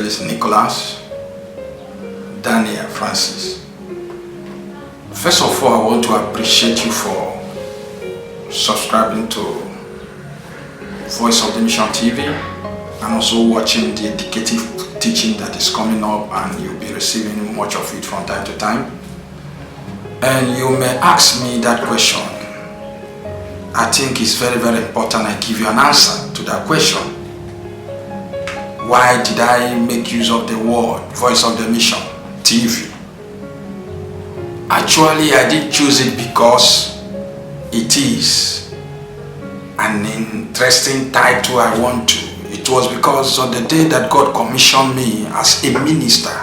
Evangelist Nicholas Daniel Francis. First of all, I want to appreciate you for subscribing to Voice of the Mission TV and also watching the educative teaching that is coming up, and you'll be receiving much of it from time to time. And you may ask me that question. I think it's very, very important I give you an answer to that question. Why did I make use of the word Voice of the Mission TV? Actually, I did choose it because it is an interesting title I want to. It was because on the day that God commissioned me as a minister,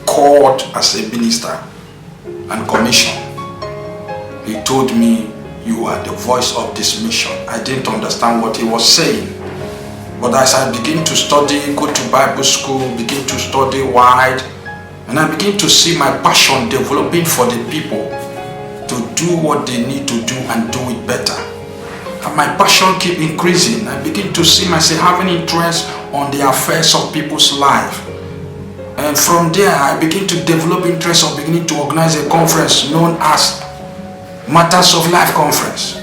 called as a minister and commissioned, He told me, you are the voice of this mission. I didn't understand what He was saying. But as I begin to study, go to Bible school, begin to study wide, and I begin to see my passion developing for the people to do what they need to do and do it better. And my passion keep increasing. I begin to see myself having interest on the affairs of people's life. And from there, I begin to develop interest of beginning to organize a conference known as Matters of Life Conference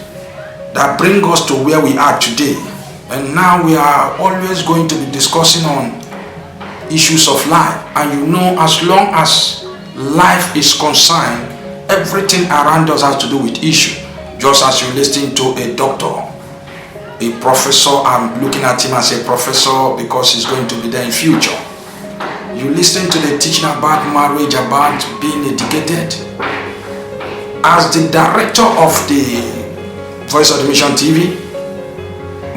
that bring us to where we are today. And now we are always going to be discussing on issues of life. And you know, as long as life is concerned, everything around us has to do with issue. Just as you listen to a doctor, a professor, I'm looking at him as a professor because he's going to be there in future. You listen to the teaching about marriage, about being educated. As the director of the Voice of the Mission TV,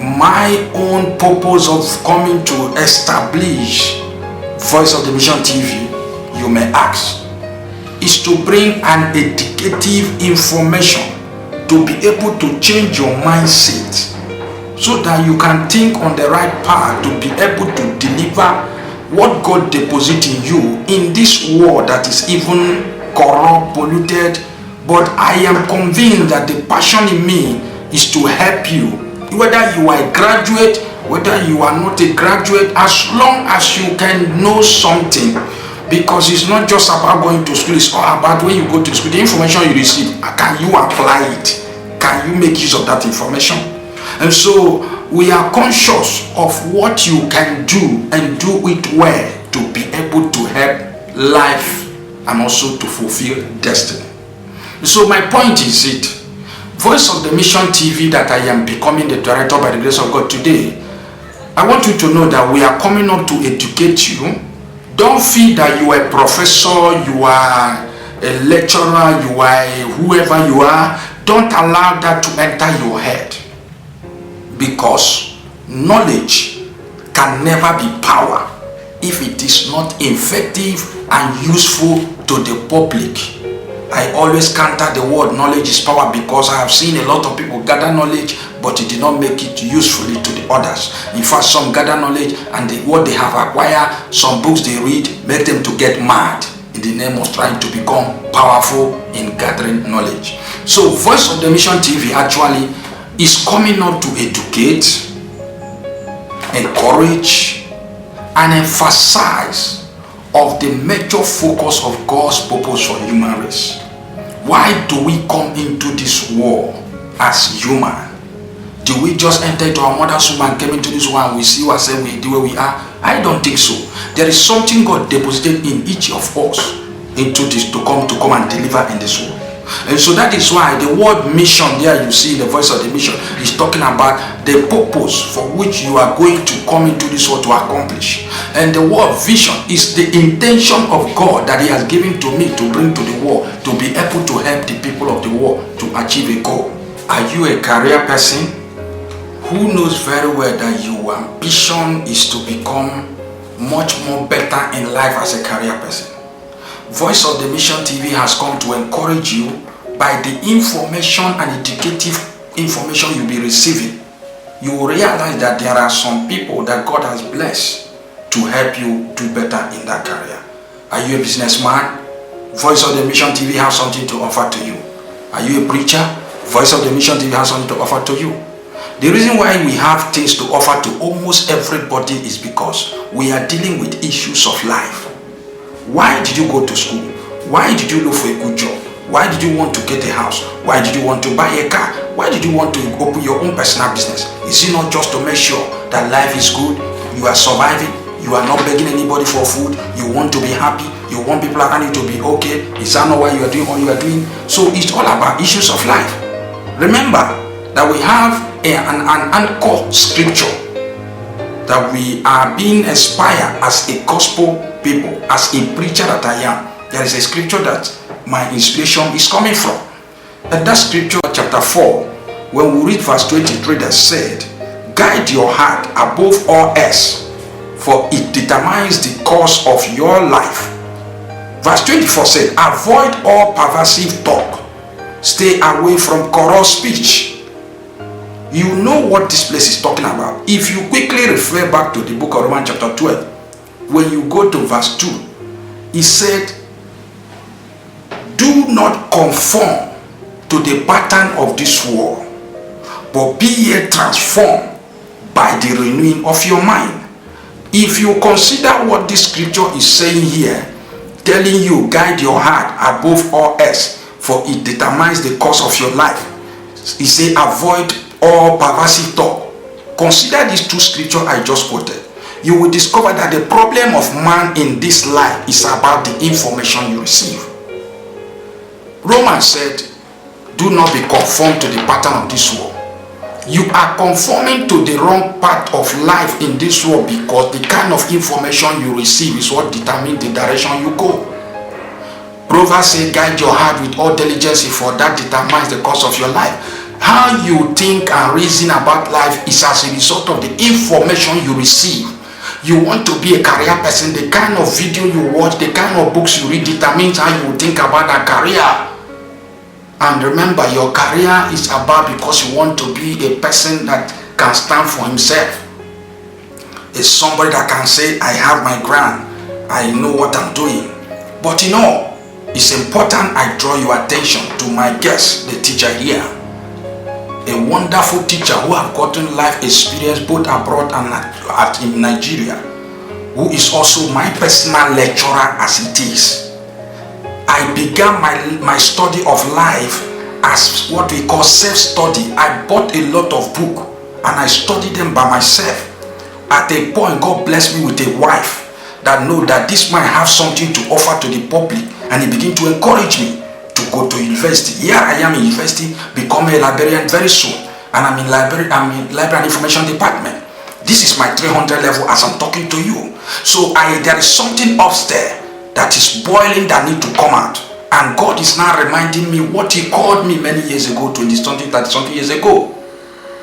my own purpose of coming to establish Voice of the Mission TV, you may ask, is to bring an educative information to be able to change your mindset so that you can think on the right path to be able to deliver what God deposited in you in this world that is even corrupt, polluted. But I am convinced that the passion in me is to help you, whether you are a graduate, whether you are not a graduate, as long as you can know something. Because it's not just about going to school, it's all about when you go to school, the information you receive, can you apply it? Can you make use of that information? And so we are conscious of what you can do and do it well to be able to help life and also to fulfill destiny. So my point is it, Voice of the Mission TV that I am becoming the director by the grace of God today, I want you to know that we are coming up to educate you. Don't feel that you are a professor, you are a lecturer, you are whoever you are. Don't allow that to enter your head, because knowledge can never be power if it is not effective and useful to the public. I always counter the word knowledge is power, because I have seen a lot of people gather knowledge but it did not make it usefully to the others. In fact, some gather knowledge and what they have acquired, some books they read, make them to get mad in the name of trying to become powerful in gathering knowledge. So Voice of the Mission TV actually is coming up to educate, encourage, and emphasize of the major focus of God's purpose for human race. Why do we come into this world as human? Do we just enter into our mother's womb and came into this world and we see ourselves the way we are? I don't think so. There is something God deposited in each of us into this to come and deliver in this world. And so that is why the word mission there you see in the Voice of the Mission is talking about the purpose for which you are going to come into this world to accomplish. And the word vision is the intention of God that He has given to me to bring to the world, to be able to help the people of the world to achieve a goal. Are you a career person who knows very well that your ambition is to become much more better in life as a career person? Voice of the Mission TV has come to encourage you by the information and educative information you'll be receiving. You will realize that there are some people that God has blessed to help you do better in that career. Are you a businessman? Voice of the Mission TV has something to offer to you. Are you a preacher? Voice of the Mission TV has something to offer to you. The reason why we have things to offer to almost everybody is because we are dealing with issues of life. Why did you go to school? Why did you look for a good job? Why did you want to get a house? Why did you want to buy a car? Why did you want to open your own personal business? Is it not just to make sure that life is good, you are surviving, you are not begging anybody for food, you want to be happy, you want people around you to be okay? Is that not why you are doing what you are doing? So it's all about issues of life. Remember that we have an anchor scripture that we are being inspired as a gospel people, as a preacher that I am. There is a scripture that my inspiration is coming from. And that scripture, chapter 4, when we read verse 23, that said, guide your heart above all else, for it determines the course of your life. Verse 24 said, avoid all perversive talk. Stay away from corrupt speech. You know what this place is talking about. If you quickly refer back to the book of Romans chapter 12, when you go to verse 2, he said, do not conform to the pattern of this world, but be ye transformed by the renewing of your mind. If you consider what this scripture is saying here, telling you guide your heart above all else, for it determines the course of your life. He said avoid all perversive talk. Consider these two scriptures I just quoted. You will discover that the problem of man in this life is about the information you receive. Romans said, do not be conformed to the pattern of this world. You are conforming to the wrong part of life in this world because the kind of information you receive is what determines the direction you go. Proverbs said, guide your heart with all diligence, for that determines the course of your life. How you think and reason about life is as a result of the information you receive. You want to be a career person, the kind of video you watch, the kind of books you read determines how you think about that career. And remember, your career is about because you want to be a person that can stand for himself. It's somebody that can say, I have my ground, I know what I'm doing. But you know, it's important I draw your attention to my guest, the teacher here. A wonderful teacher who have gotten life experience both abroad and in Nigeria, who is also my personal lecturer as it is. I began my study of life as what we call self-study. I bought a lot of books and I studied them by myself. At a point, God blessed me with a wife that know that this might have something to offer to the public, and he began to encourage me to go to university. Here I am in university, becoming a librarian very soon, and I'm in library and information department. This is my 300 level as I'm talking to you. So there is something upstairs that is boiling that need to come out, and God is now reminding me what he called me many years ago, 20-something, 30-something years ago,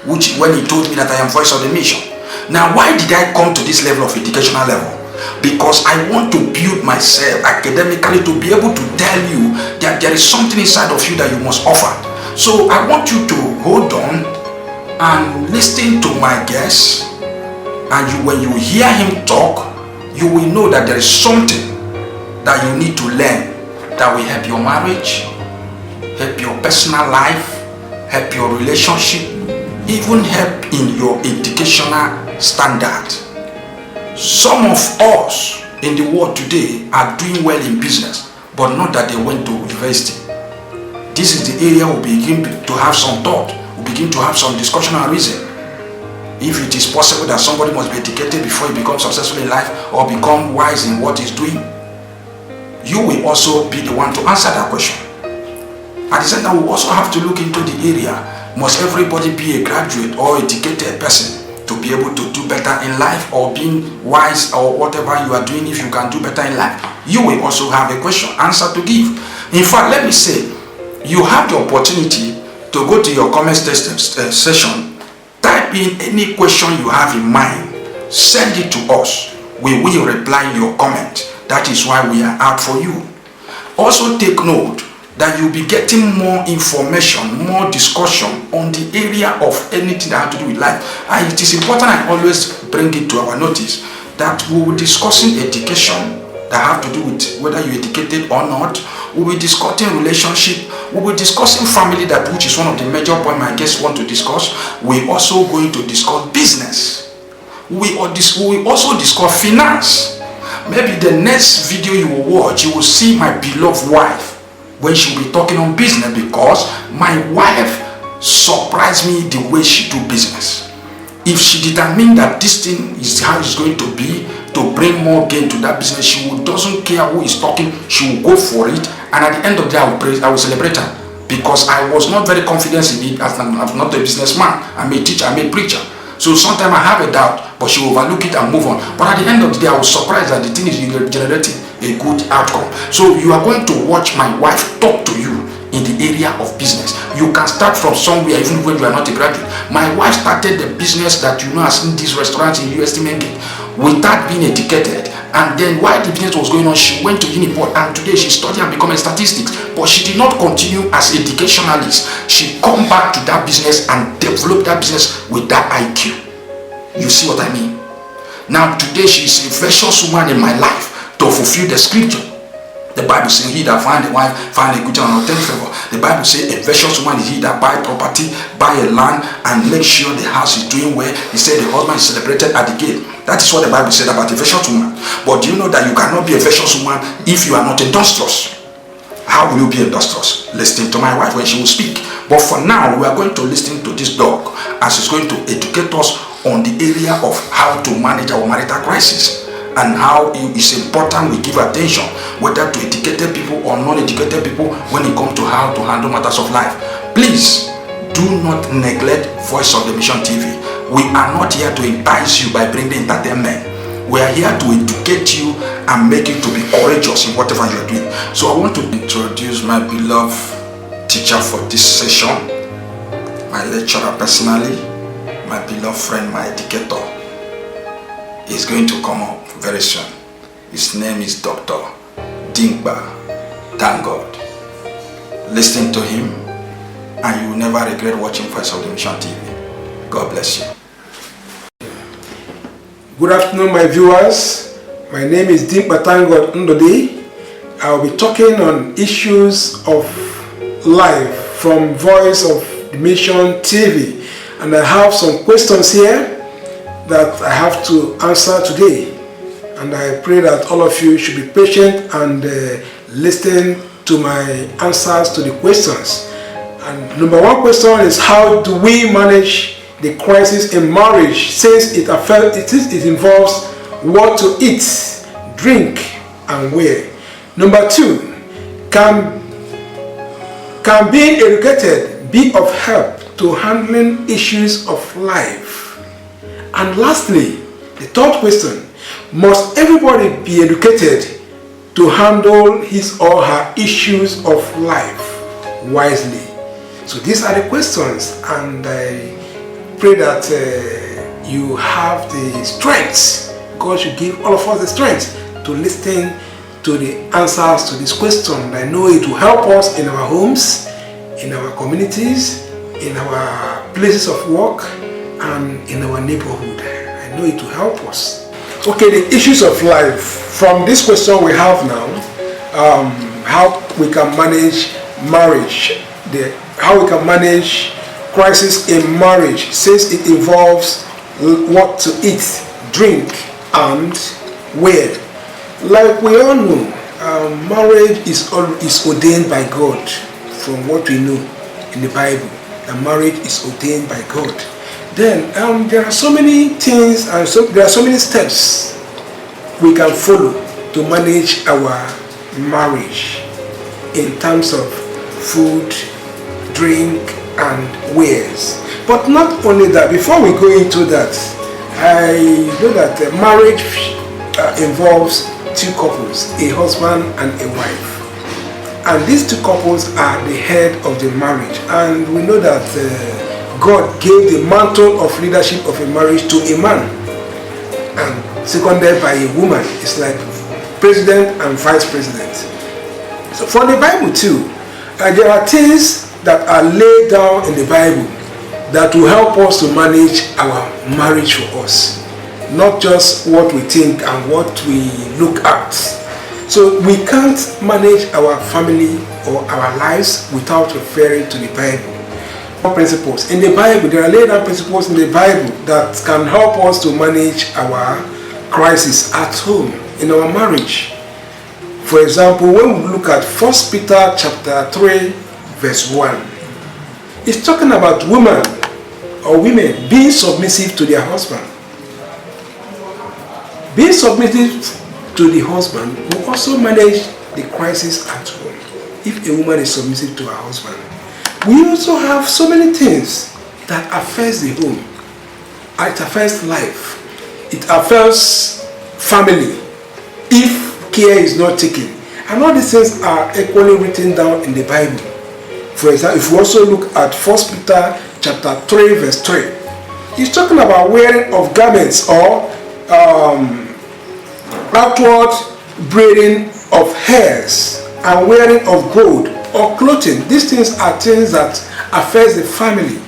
which when he told me that I am voice of the mission. Now, why did I come to this level of educational level? Because I want to build myself academically to be able to tell you that there is something inside of you that you must offer. So I want you to hold on and listen to my guest, and when you hear him talk, you will know that there is something that you need to learn that will help your marriage, help your personal life, help your relationship, even help in your educational standard. Some of us in the world today are doing well in business, but not that they went to university. This is the area we begin to have some thought, we begin to have some discussion and reason. If it is possible that somebody must be educated before he becomes successful in life or become wise in what he's doing, you will also be the one to answer that question. At the same time, we also have to look into the area. Must everybody be a graduate or educated person to be able to do better in life, or being wise, or whatever you are doing? If you can do better in life, you will also have a answer to give. In fact, let me say, you have the opportunity to go to your comment session, type in any question you have in mind, send it to us. We will reply your comment. That is why we are out for you. Also take note that you'll be getting more information, more discussion on the area of anything that has to do with life. And it is important I always bring it to our notice that we will be discussing education, that have to do with whether you're educated or not. We'll be discussing relationship. We'll be discussing family, which is one of the major points my guests want to discuss. We're also going to discuss business. We also discuss finance. Maybe the next video you will watch, you will see my beloved wife when she will be talking on business, because my wife surprised me the way she do business. If she determined that this thing is how it's going to be, to bring more gain to that business, she doesn't care who is talking, she will go for it. And at the end of the day, I will celebrate her, because I was not very confident in it, as I'm not a businessman. I'm a teacher, I'm a preacher. So sometimes I have a doubt, but she will overlook it and move on. But at the end of the day, I was surprised that the thing is generating a good outcome. So you are going to watch my wife talk to you in the area of business. You can start from somewhere even when you are not a graduate. My wife started the business that you know as in these restaurants in UST Mengate without being educated. And then while the business was going on, she went to Uniport, and today she studied and became a statistics. But she did not continue as educationalist. She come back to that business and develop that business with that IQ. You see what I mean? Now today she is a precious woman in my life to fulfill the scripture. The Bible says, he that find a wife, find a good and obtain favor. The Bible says, a virtuous woman is he that buy property, buy a land, and make sure the house is doing well. He said the husband is celebrated at the gate. That is what the Bible said about a virtuous woman. But do you know that you cannot be a virtuous woman if you are not industrious? How will you be industrious? Listening to my wife when she will speak. But for now, we are going to listen to this dog as he's going to educate us on the area of how to manage our marital crisis, and how it is important we give attention whether to educated people or non-educated people when it comes to how to handle matters of life. Please do not neglect Voice of the Mission TV. We are not here to entice you by bringing entertainment. We are here to educate you and make you to be courageous in whatever you are doing. So I want to introduce my beloved teacher for this session, my lecturer personally, my beloved friend, my educator. He's going to come up very soon. His name is Dr. Dimkpa Thangood. Listen to him and you will never regret watching Voice of the Mission TV. God bless you. Good afternoon, my viewers. My name is Dimkpa Thangood Ndodi. I will be talking on issues of life from Voice of the Mission TV, and I have some questions here that I have to answer today, and I pray that all of you should be patient and listen to my answers to the questions. And number one question is, how do we manage the crisis in marriage, since it involves what to eat, drink, and wear? Number two, can being educated be of help to handling issues of life? And lastly, the third question, must everybody be educated to handle his or her issues of life wisely? So these are the questions, and I pray that you have the strength. God should give all of us the strength to listen to the answers to this question. I know it will help us in our homes, in our communities, in our places of work, and in our neighborhood. I know it will help us. Okay, the issues of life. From this question we have now, how we can manage marriage, how we can manage crisis in marriage, since it involves what to eat, drink, and wear. Like we all know, marriage is ordained by God. From what we know in the Bible, that marriage is ordained by God. Then there are so many things, and there are so many steps we can follow to manage our marriage in terms of food, drink, and wears. But not only that, before we go into that, I know that marriage involves two couples, a husband and a wife. And these two couples are the head of the marriage. And we know that God gave the mantle of leadership of a marriage to a man, and seconded by a woman. It's like president and vice president. So for the Bible too, there are things that are laid down in the Bible that will help us to manage our marriage for us. Not just what we think and what we look at. So we can't manage our family or our lives without referring to the Bible. Principles in the Bible, there are laid down principles in the Bible that can help us to manage our crisis at home, in our marriage. For example, when we look at 1 Peter chapter 3 verse 1, it's talking about women being submissive to their husband. Being submissive to the husband will also manage the crisis at home. If a woman is submissive to her husband, we also have so many things that affects the home. It affects life. It affects family if care is not taken. And all these things are equally written down in the Bible. For example, if we also look at 1 Peter chapter 3 verse 3, he's talking about wearing of garments or outward braiding of hairs and wearing of gold or clothing. These things are things that affect the family.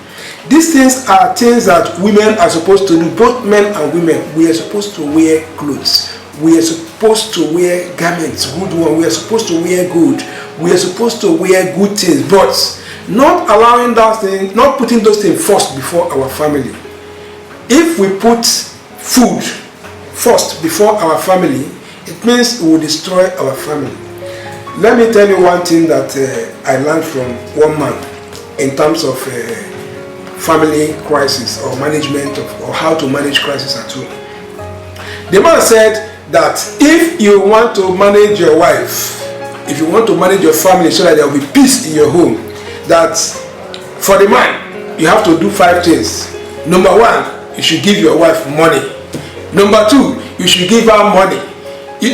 These things are things that women are supposed to do. Both men and women, we are supposed to wear clothes. We are supposed to wear garments, good one. We are supposed to wear good. We are supposed to wear good things, but not allowing those things, not putting those things first before our family. If we put food first before our family, it means we will destroy our family. Let me tell you one thing that I learned from one man in terms of family crisis or management or how to manage crisis at home. The man said that if you want to manage your wife, if you want to manage your family so that there will be peace in your home, that for the man, you have to do 5 things. Number 1, you should give your wife money. Number 2, you should give her money.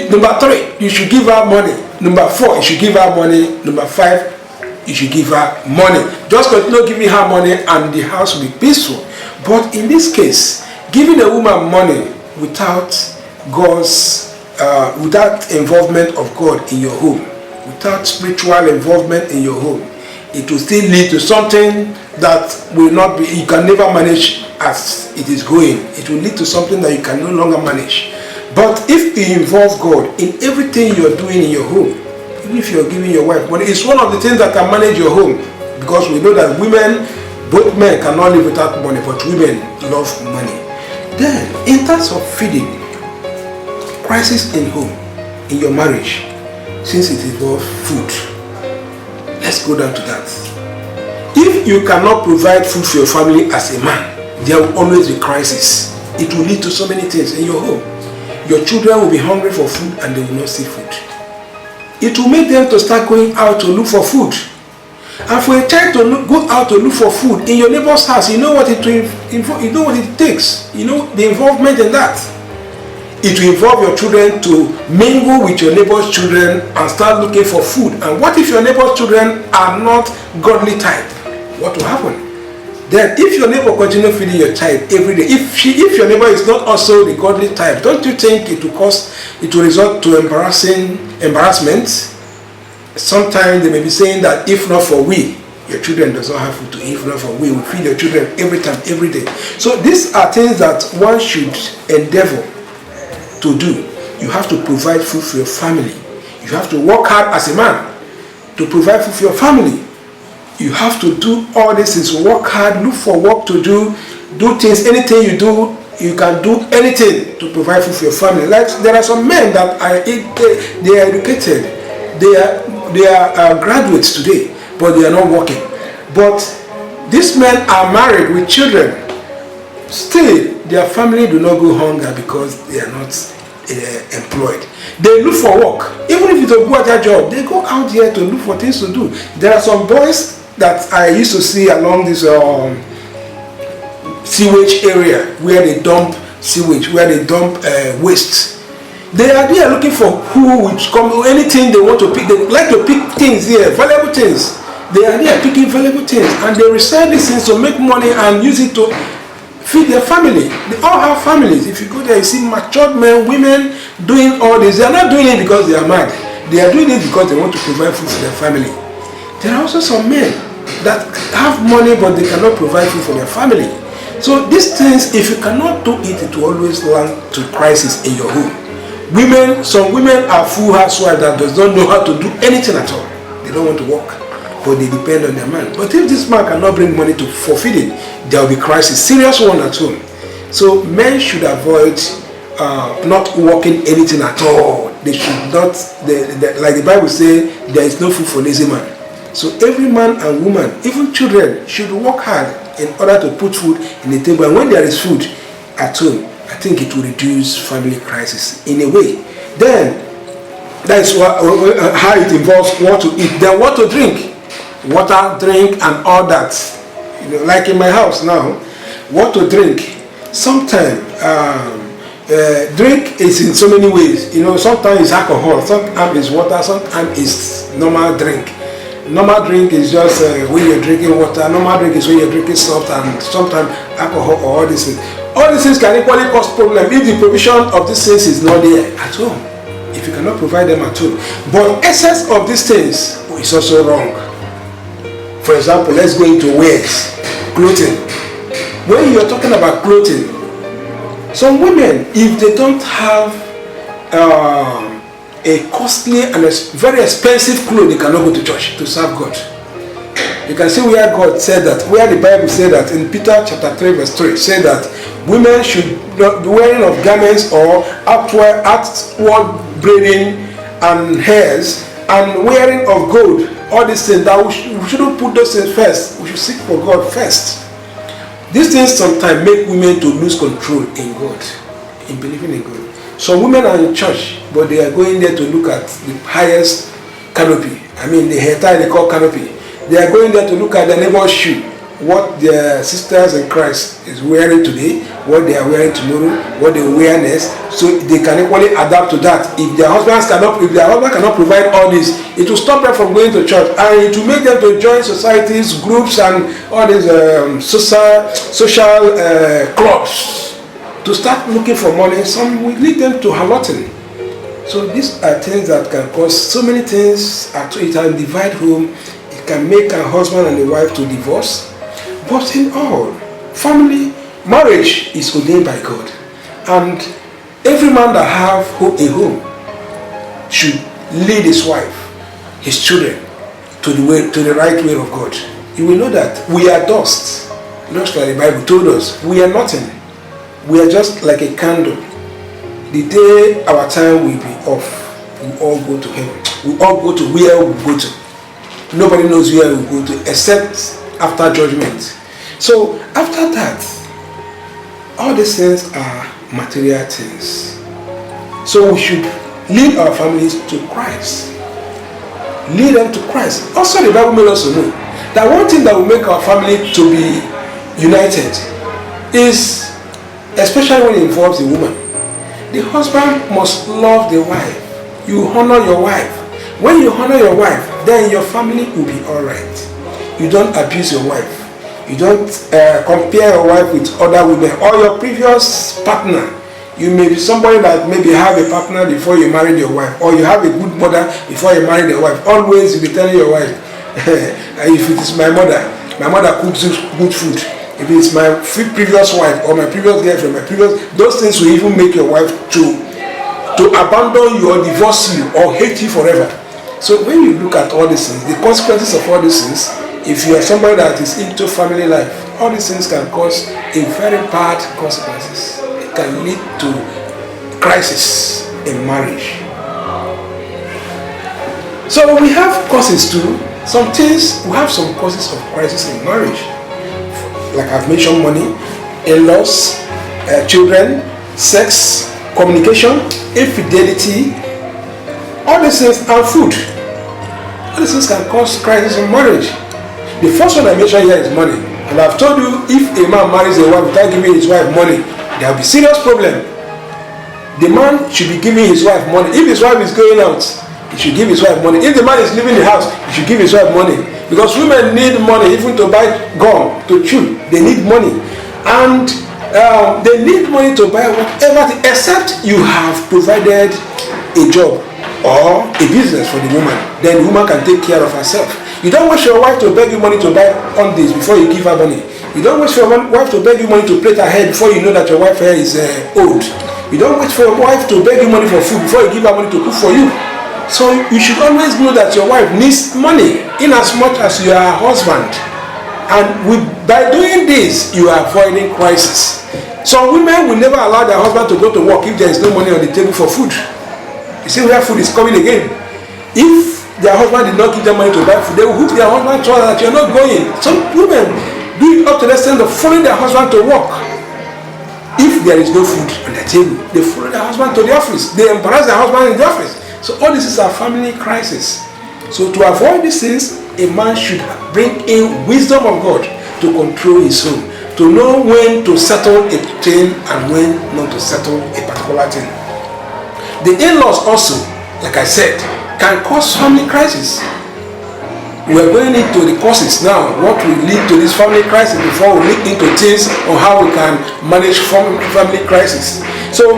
Number 3, you should give her money. Number 4, you should give her money. Number 5, you should give her money. Just continue giving her money and the house will be peaceful. But in this case, giving a woman money without without involvement of God in your home, without spiritual involvement in your home, it will still lead to something that will not be, you can never manage as it is going. It will lead to something that you can no longer manage. But if you involve God in everything you're doing in your home, even if you're giving your wife money, it's one of the things that can manage your home, because we know that women, both men cannot live without money, but women love money. Then, in terms of feeding, crisis in home, in your marriage, since it involves food, let's go down to that. If you cannot provide food for your family as a man, there will always be crisis. It will lead to so many things in your home. Your children will be hungry for food and they will not see food. It will make them to start going out to look for food. And for a child to go out to look for food in your neighbor's house, you know what it takes. You know the involvement in that. It will involve your children to mingle with your neighbor's children and start looking for food. And what if your neighbor's children are not godly type? What will happen? Then if your neighbor continue feeding your child every day, if your neighbor is not also the godly type, don't you think it will result to embarrassment? Sometimes they may be saying that if not for we, your children does not have food to eat. If not for we feed your children every time, every day. So these are things that one should endeavor to do. You have to provide food for your family. You have to work hard as a man to provide food for your family. You have to do all this things, work hard, look for work to do things, anything you do, you can do anything to provide food for your family. Like there are some men that they are educated, they are graduates today, but they are not working. But these men are married with children. Still, their family do not go hunger because they are not employed. They look for work. Even if it's a good job, they go out here to look for things to do. There are some boys that I used to see along this sewage area where they dump sewage, where they dump waste. They are there looking for who will come, anything they want to pick. They like to pick things here, valuable things. They are there picking valuable things, and they resell these things to make money and use it to feed their family. They all have families. If you go there, you see matured men, women doing all this. They are not doing it because they are mad. They are doing it because they want to provide food for their family. There are also some men that have money but they cannot provide food for their family. So these things, if you cannot do it, it will always lead to crisis in your home. Some women are full housewives that does not know how to do anything at all. They don't want to work, but they depend on their man. But if this man cannot bring money to fulfill it, there will be crisis, serious one at home. So men should avoid not working anything at all. They should not, like the Bible says, there is no food for lazy man. So every man and woman, even children, should work hard in order to put food in the table. And when there is food at home, I think it will reduce family crisis in a way. Then that's how it involves what to eat, then what to drink, water, drink, and all that. Like in my house now, what to drink. Sometimes drink is in so many ways. Sometimes it's alcohol, sometimes it's water, sometimes it's normal drink. Normal drink is just when you're drinking water. Normal drink is when you're drinking soft, and sometimes alcohol or all these things. All these things can equally cause problem if the provision of these things is not there at home. If you cannot provide them at home. But excess of these things is also wrong. For example, let's go into wears, clothing. When you're talking about clothing, some women, if they don't have a costly and very expensive clothes, they cannot go to church to serve God. You can see where God said that, where the Bible said that in Peter chapter 3 verse 3, said that women should not be wearing of garments or outward braiding and hairs and wearing of gold. All these things, that we shouldn't put those things first. We should seek for God first. These things sometimes make women to lose control in God, in believing in God. Some women are in church, but they are going there to look at the highest canopy. The hair tie they call canopy. They are going there to look at their neighbor's shoe, what their sisters in Christ is wearing today, what they are wearing tomorrow, what they wear next, so they can equally adapt to that. If their husband cannot provide all this, it will stop them from going to church, and it will make them to join societies, groups, and all these social clubs to start looking for money. Some will lead them to halting. So these are things that can cause so many things. It can divide home. It can make a husband and a wife to divorce. But in all, family, marriage is ordained by God. And every man that have a home should lead his wife, his children, to the right way of God. You will know that we are dust. Just like the Bible told us, we are nothing. We are just like a candle. The day our time will be off, we all go to heaven. We all go to where we go to. Nobody knows where we go to except after judgment. So after that, all these things are material things. So we should lead our families to Christ. Lead them to Christ. Also, the Bible made us know that one thing that will make our family to be united is, especially when it involves the woman, the husband must love the wife. You honor your wife. When you honor your wife, then your family will be alright. You don't abuse your wife. You don't compare your wife with other women or your previous partner. You may be somebody that maybe have a partner before you married your wife, or you have a good mother before you married your wife. Always you'll be telling your wife, if it is my mother cooks good food. If it's my previous wife or my previous girlfriend, those things will even make your wife to abandon you or divorce you or hate you forever. So when you look at all these things, the consequences of all these things, if you are somebody that is into family life, all these things can cause a very bad consequences. It can lead to crisis in marriage. So we have causes too. We have some causes of crisis in marriage. Like I've mentioned, money, in-laws, children, sex, communication, infidelity, all these things, and food. All these things can cause crisis in marriage. The first one I mentioned here is money. And I've told you, if a man marries a wife without giving his wife money, there will be serious problem. The man should be giving his wife money. If his wife is going out, he should give his wife money. If the man is leaving the house, he should give his wife money. Because women need money even to buy gum, to chew. They need money. And they need money to buy whatever, except you have provided a job or a business for the woman. Then the woman can take care of herself. You don't wish your wife to beg you money to buy on this before you give her money. You don't wish your wife to beg you money to plait her hair before you know that your wife's hair is old. You don't wait for your wife to beg you money for food before you give her money to cook for you. So you should always know that your wife needs money in as much as you are her husband. And by doing this, you are avoiding crisis. Some women will never allow their husband to go to work if there is no money on the table for food. You see where food is coming again. If their husband did not give them money to buy food, they will hook their husband so that you're not going. Some women do it up to the extent of following their husband to work. If there is no food on the table, they follow their husband to the office. They embarrass their husband in the office. So all this is a family crisis. So to avoid these things, a man should bring in wisdom of God to control his home, to know when to settle a thing and when not to settle a particular thing. The in-laws also, like I said, can cause family crisis. We are going into the causes now, what will lead to this family crisis before we look into things on how we can manage family crisis. So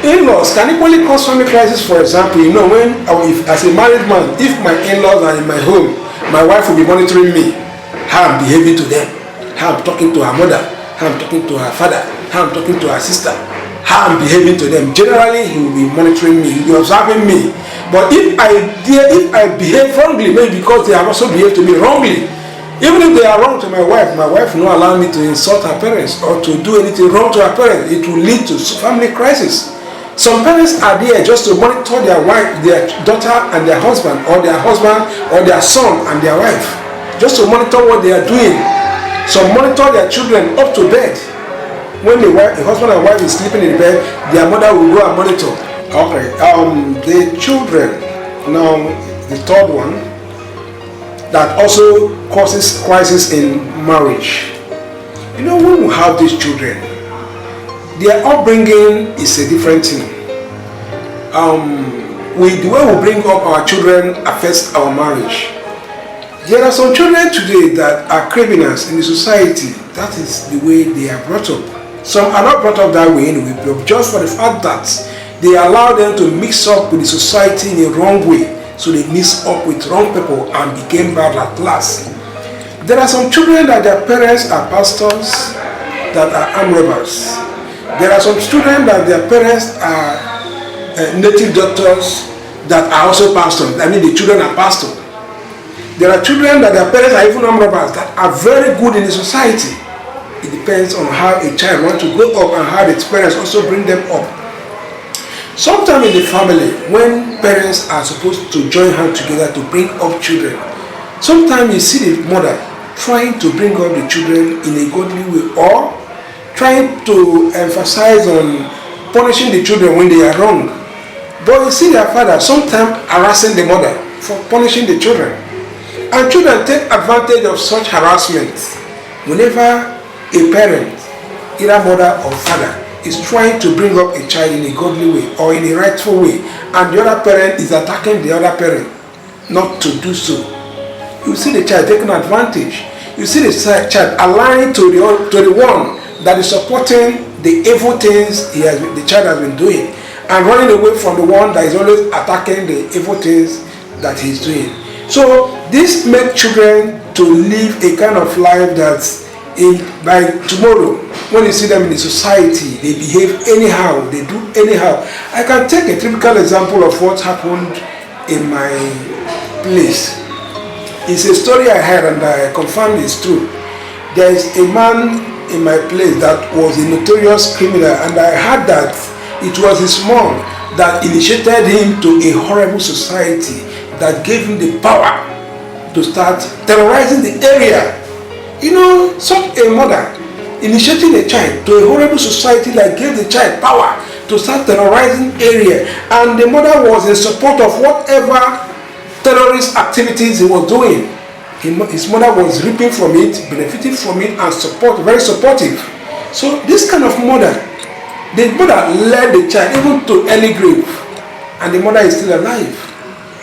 in-laws can equally cause family crisis. For example, you know, when if, as a married man, if my in-laws are in my home, my wife will be monitoring me, how I'm behaving to them, how I'm talking to her mother, how I'm talking to her father, how I'm talking to her sister, how I'm behaving to them. Generally, he will be monitoring me, he will be observing me. But if I behave wrongly, maybe because they have also behaved to me wrongly, even if they are wrong to my wife will not allow me to insult her parents or to do anything wrong to her parents. It will lead to family crisis. Some parents are there just to monitor their wife, their daughter and their husband, or their husband or their son and their wife, just to monitor what they are doing. Some monitor their children up to bed. When the husband and wife is sleeping in bed, their mother will go and monitor. Okay, the children, now the third one, that also causes crisis in marriage. You know, when we have these children, their upbringing is a different thing. The way we bring up our children affects our marriage. There are some children today that are criminals in the society. That is the way they are brought up. Some are not brought up that way anyway, but just for the fact that they allow them to mix up with the society in a wrong way. So they mix up with wrong people and became bad at last. There are some children that their parents are pastors that are armed robbers. There are some children that their parents are native doctors that are also pastors. I mean, the children are pastors. There are children that their parents are even armed robbers that are very good in the society. It depends on how a child wants to grow up and how the parents also bring them up. Sometimes in the family, when parents are supposed to join hands together to bring up children, sometimes you see the mother trying to bring up the children in a godly way, or trying to emphasize on punishing the children when they are wrong. But you see their father sometimes harassing the mother for punishing the children. And children take advantage of such harassment whenever a parent, either mother or father, is trying to bring up a child in a godly way or in a rightful way, and the other parent is attacking the other parent not to do so. You see the child taking advantage. You see the child aligning to the one that is supporting the evil things the child has been doing, and running away from the one that is always attacking the evil things that he's doing. So this makes children to live a kind of life that's by tomorrow, when you see them in the society, they behave anyhow, they do anyhow. I can take a typical example of what happened in my place. It's a story I heard and I confirmed it's true. There is a man in my place that was a notorious criminal, and I heard that it was his mom that initiated him to a horrible society that gave him the power to start terrorizing the area. You know, such a mother initiating a child to a horrible society that gave the child power to start terrorizing area, and the mother was in support of whatever terrorist activities he was doing. His mother was reaping from it, benefiting from it, and very supportive. So this kind of mother, the mother led the child even to early grave, and the mother is still alive.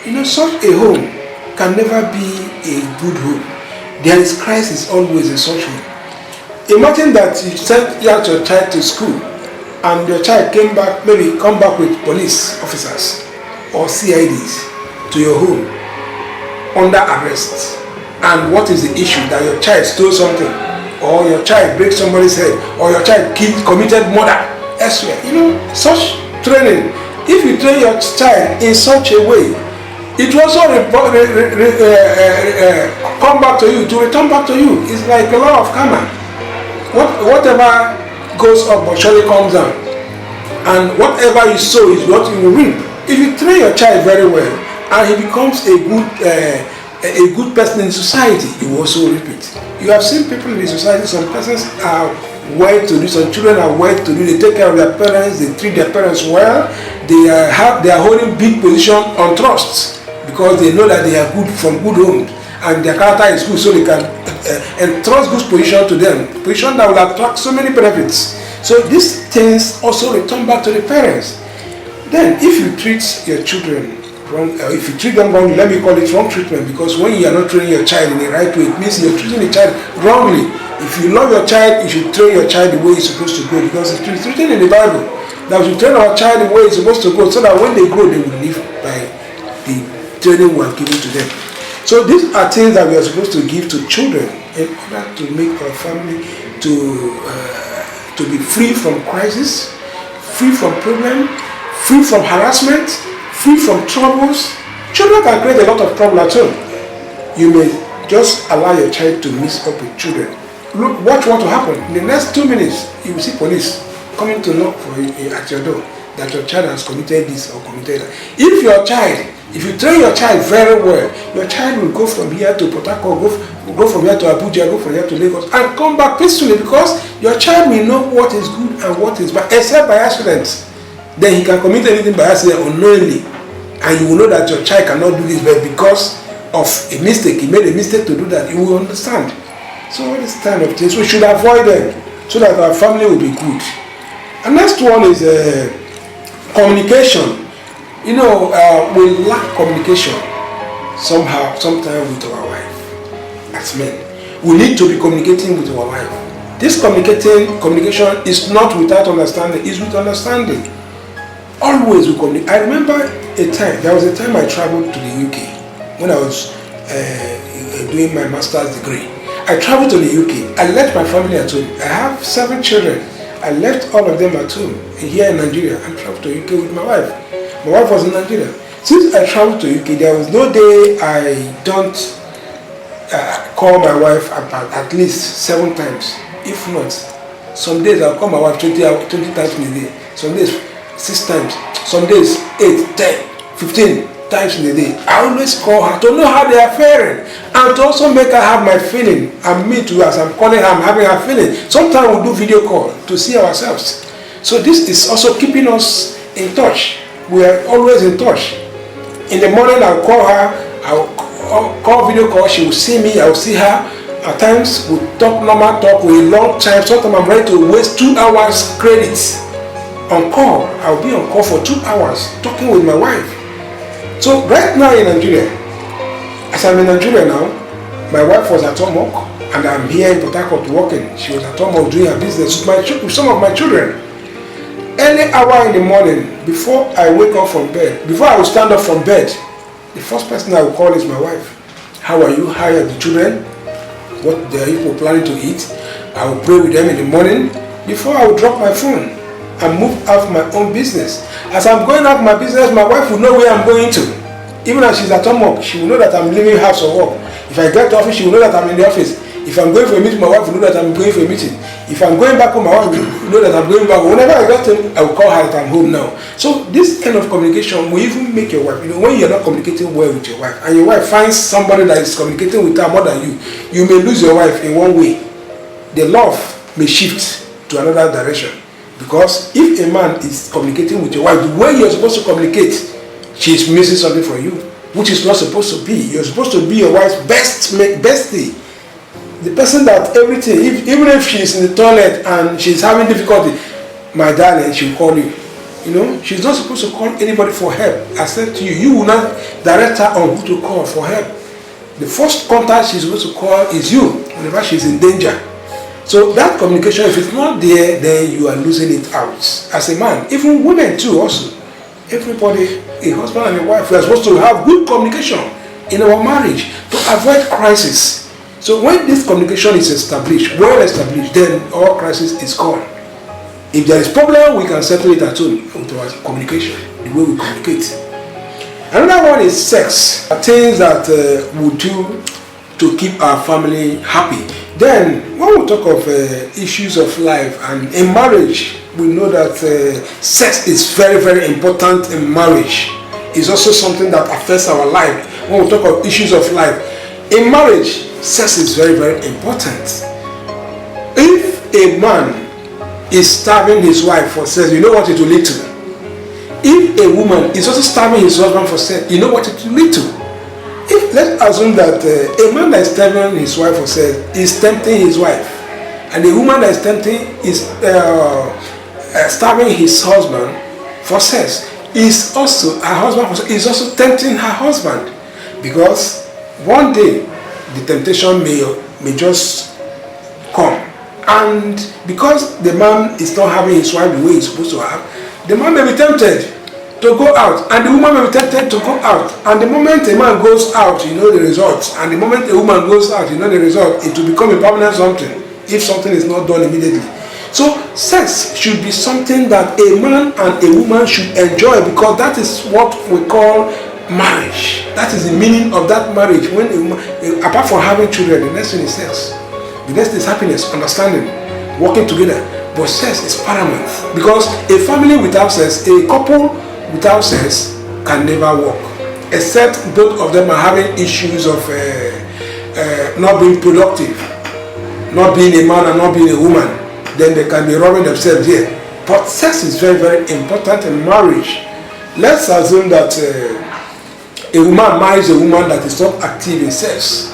You know, such a home can never be a good home. There is crisis always in such home. Imagine that you sent out your child to school and your child come back with police officers or CIDs to your home under arrest. And what is the issue? That your child stole something, or your child breaks somebody's head, or your child committed murder. elsewhere. Such training, if you train your child in such a way, it will also come back to you, to return back to you. It's like a law of karma. Whatever goes up but surely comes down. And whatever you sow is what you will reap. If you train your child very well and he becomes a good person in society, you will also reap it. You have seen people in the society, some persons are well-to-do, some children are well-to-do, they take care of their parents, they treat their parents well, they are holding big position on trust because they know that they are good from good homes and their character is good, so they can entrust good position to them, position that will attract so many benefits. So these things also return back to the parents. Then if you treat your children wrong, if you treat them wrongly, let me call it wrong treatment, because when you are not training your child in the right way, it means you're treating the child wrongly. If you love your child, you should train your child the way it's supposed to go, because it's written in the Bible that we should train our child the way it's supposed to go, so that when they grow, they will live by the training we have given to them. So these are things that we are supposed to give to children in order to make our family to be free from crisis, free from problem, free from harassment, free from troubles. Children can create a lot of trouble at home. You may just allow your child to mix up with children. Look, watch what will happen. In the next 2 minutes, you will see police coming to knock for you at your door that your child has committed this or committed that. If you train your child very well, your child will go from here to Port Harcourt, go from here to Abuja, go from here to Lagos, and come back peacefully, because your child will know what is good and what is bad, except by accident. Then he can commit anything by accident unknowingly, and you will know that your child cannot do this, but because of a mistake, he made a mistake to do that, you will understand. So all this kind of things, we should avoid them so that our family will be good. And next one is communication. We lack communication sometimes with our wife. As men, we need to be communicating with our wife. This communication is not without understanding, it's with understanding. Always we communicate. I remember there was a time I traveled to the UK when I was doing my master's degree. I traveled to the UK. I left my family at home. I have 7 children. I left all of them at home here in Nigeria and traveled to UK with my wife. My wife was in Nigeria. Since I traveled to UK, there was no day I don't call my wife about at least 7 times. If not, some days I'll call my wife 20 times in a day. Some days 6 times. Some days 8, 10, 15 times in a day. I always call her to know how they are faring and to also make her have my feeling, and me too, as I'm calling her, I'm having her feeling. Sometimes we'll do video call to see ourselves. So this is also keeping us in touch. We are always in touch. In the morning I'll call her, I'll call video call, she will see me, I will see her. At times we talk normal talk with a long time. Sometimes I'm ready to waste 2 hours credits on call. I'll be on call for 2 hours talking with my wife. So right now in Nigeria, as I'm in Nigeria now, my wife was at home and I'm here in Port Harcourt working. She was at home doing her business with some of my children. Early hour in the morning, before I wake up from bed, before I will stand up from bed, the first person I will call is my wife. How are you? How are the children? What they are you planning to eat? I will pray with them in the morning before I will drop my phone and move out my own business. As I'm going out my business, my wife will know where I'm going to. Even as she's at home, she will know that I'm leaving house or work. If I get to office, she will know that I'm in the office. If I'm going for a meeting, my wife will know that I'm going for a meeting. If I'm going back home, my wife will know that I'm going back. Whenever I get home, I will call her that I'm home now. So this kind of communication will even make your wife, when you're not communicating well with your wife, and your wife finds somebody that is communicating with her more than you, you may lose your wife in one way. The love may shift to another direction. Because if a man is communicating with your wife the way you're supposed to communicate, she's missing something from you, which is not supposed to be. You're supposed to be your wife's bestie. The person that everything, even if she's in the toilet and she's having difficulty, my darling, she'll call you. She's not supposed to call anybody for help except you. You will not direct her on who to call for help. The first contact she's supposed to call is you whenever she's in danger. So that communication, if it's not there, then you are losing it out. As a man, even women too also. Everybody, a husband and a wife, we are supposed to have good communication in our marriage to avoid crisis. So when this communication is established, well established, then all crisis is gone. If there is problem, we can settle it at home with our communication, the way we communicate. Another one is sex, things that we do to keep our family happy. Then, when we talk of issues of life and in marriage, we know that sex is very, very important in marriage. It's also something that affects our life. When we talk of issues of life, in marriage, sex is very, very important. If a man is starving his wife for sex, you know what it will lead to. If a woman is also starving his husband for sex, you know what it will lead to. If let's assume that a man that is starving his wife for sex is tempting his wife, and the woman that is tempting is starving his husband for sex, is also her husband for sex, is also tempting her husband, because one day the temptation may just come. And because the man is not having his wife the way he's supposed to have, the man may be tempted to go out, and the woman may be tempted to go out. And the moment a man goes out, you know the result. And the moment a woman goes out, you know the result. It will become a permanent something if something is not done immediately. So sex should be something that a man and a woman should enjoy, because that is what we call marriage. That is the meaning of that marriage. When a woman, apart from having children, the next thing is sex. The next is happiness, understanding, working together. But sex is paramount, because a family without sex, a couple without sex can never work, except both of them are having issues of not being productive, not being a man and not being a woman. Then they can be robbing themselves here. But sex is very, very important in marriage. Let's assume that a woman marries a woman that is not active in sex.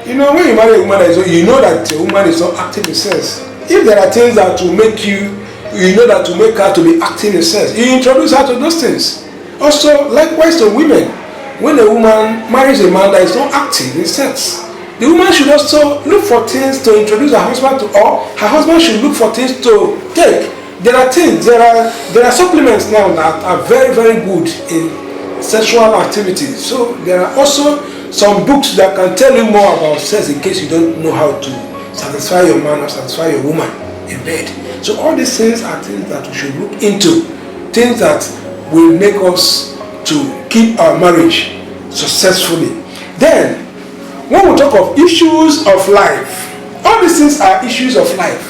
You know, when you marry a woman that is, you know that a woman is not active in sex. If there are things that will make you know that to make her to be active in sex, you introduce her to those things. Also, likewise to women. When a woman marries a man that is not active in sex, the woman should also look for things to introduce her husband to, or her husband should look for things to take. There are things, there are supplements now that are very, very good in sexual activities. So there are also some books that can tell you more about sex in case you don't know how to satisfy your man or satisfy your woman in bed. So all these things are things that we should look into, things that will make us to keep our marriage successfully. Then, when we talk of issues of life, all these things are issues of life,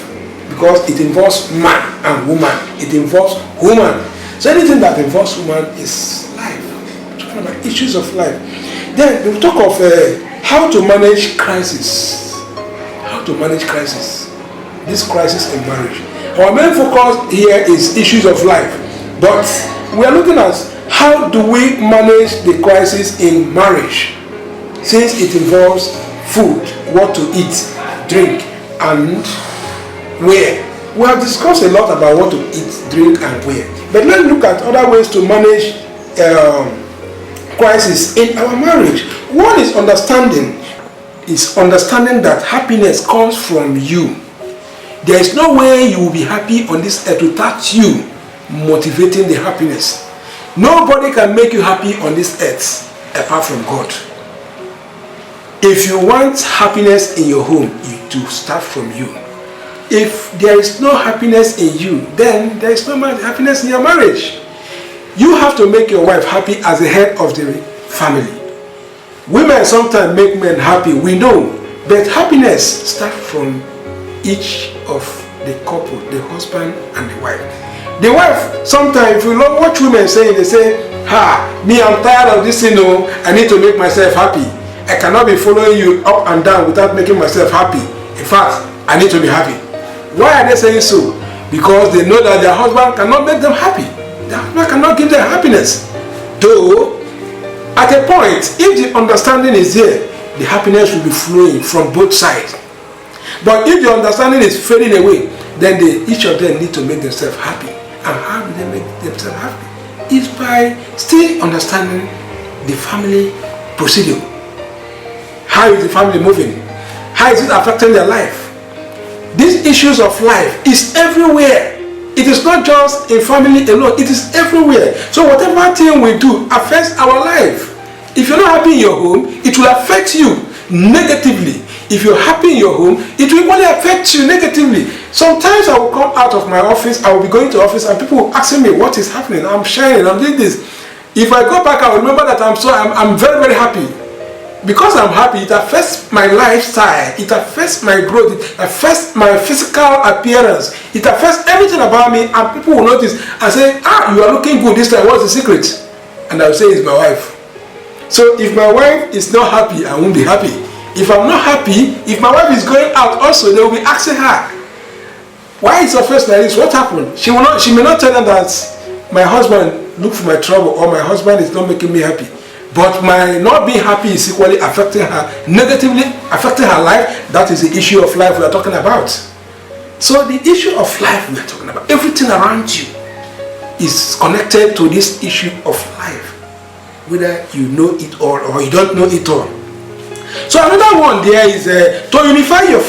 because it involves man and woman. It involves woman. So anything that involves woman is life. We're talking about issues of life. Then we talk of how to manage crisis. How to manage crisis. This crisis in marriage. Our main focus here is issues of life. But we are looking at how do we manage the crisis in marriage, since it involves food, what to eat, drink, and where. We have discussed a lot about what to eat, drink, and where. But let's look at other ways to manage crisis in our marriage. One is understanding that happiness comes from you. There is no way you will be happy on this earth without you motivating the happiness. Nobody can make you happy on this earth apart from God. If you want happiness in your home, it will start from you. If there is no happiness in you, then there is no happiness in your marriage. You have to make your wife happy as the head of the family. Women sometimes make men happy, we know, but happiness starts from each of the couple, the husband and the wife. The wife, sometimes if you watch women saying, they say, me, I'm tired of this, I need to make myself happy. I cannot be following you up and down without making myself happy. In fact, I need to be happy. Why are they saying so? Because they know that their husband cannot make them happy. Their husband cannot give them happiness. Though, at a point, if the understanding is there, the happiness will be flowing from both sides. But if the understanding is fading away, then each of them need to make themselves happy. And how do they make themselves happy? It's by still understanding the family procedure. How is the family moving? How is it affecting their life? These issues of life is everywhere. It is not just in family alone, it is everywhere. So whatever thing we do affects our life. If you're not happy in your home, it will affect you negatively. if you're happy in your home, it will equally affect you negatively. Sometimes I will come out of my office, I will be going to office, and people will asking me what is happening. I'm sharing, I'm doing this. If I go back, I will remember that I'm very, very happy. Because I'm happy, it affects my lifestyle, it affects my growth, it affects my physical appearance, it affects everything about me, and people will notice and say, you are looking good this time, what's the secret? And I will say, it's my wife. So if my wife is not happy, I won't be happy. If I'm not happy, if my wife is going out also, they will be asking her, why is your face like this? What happened? She may not tell them that my husband looked for my trouble or my husband is not making me happy. But my not being happy is equally affecting her, negatively affecting her life. That is the issue of life we are talking about. So the issue of life we are talking about, everything around you is connected to this issue of life, whether you know it all or you don't know it all. So another one there is to unify your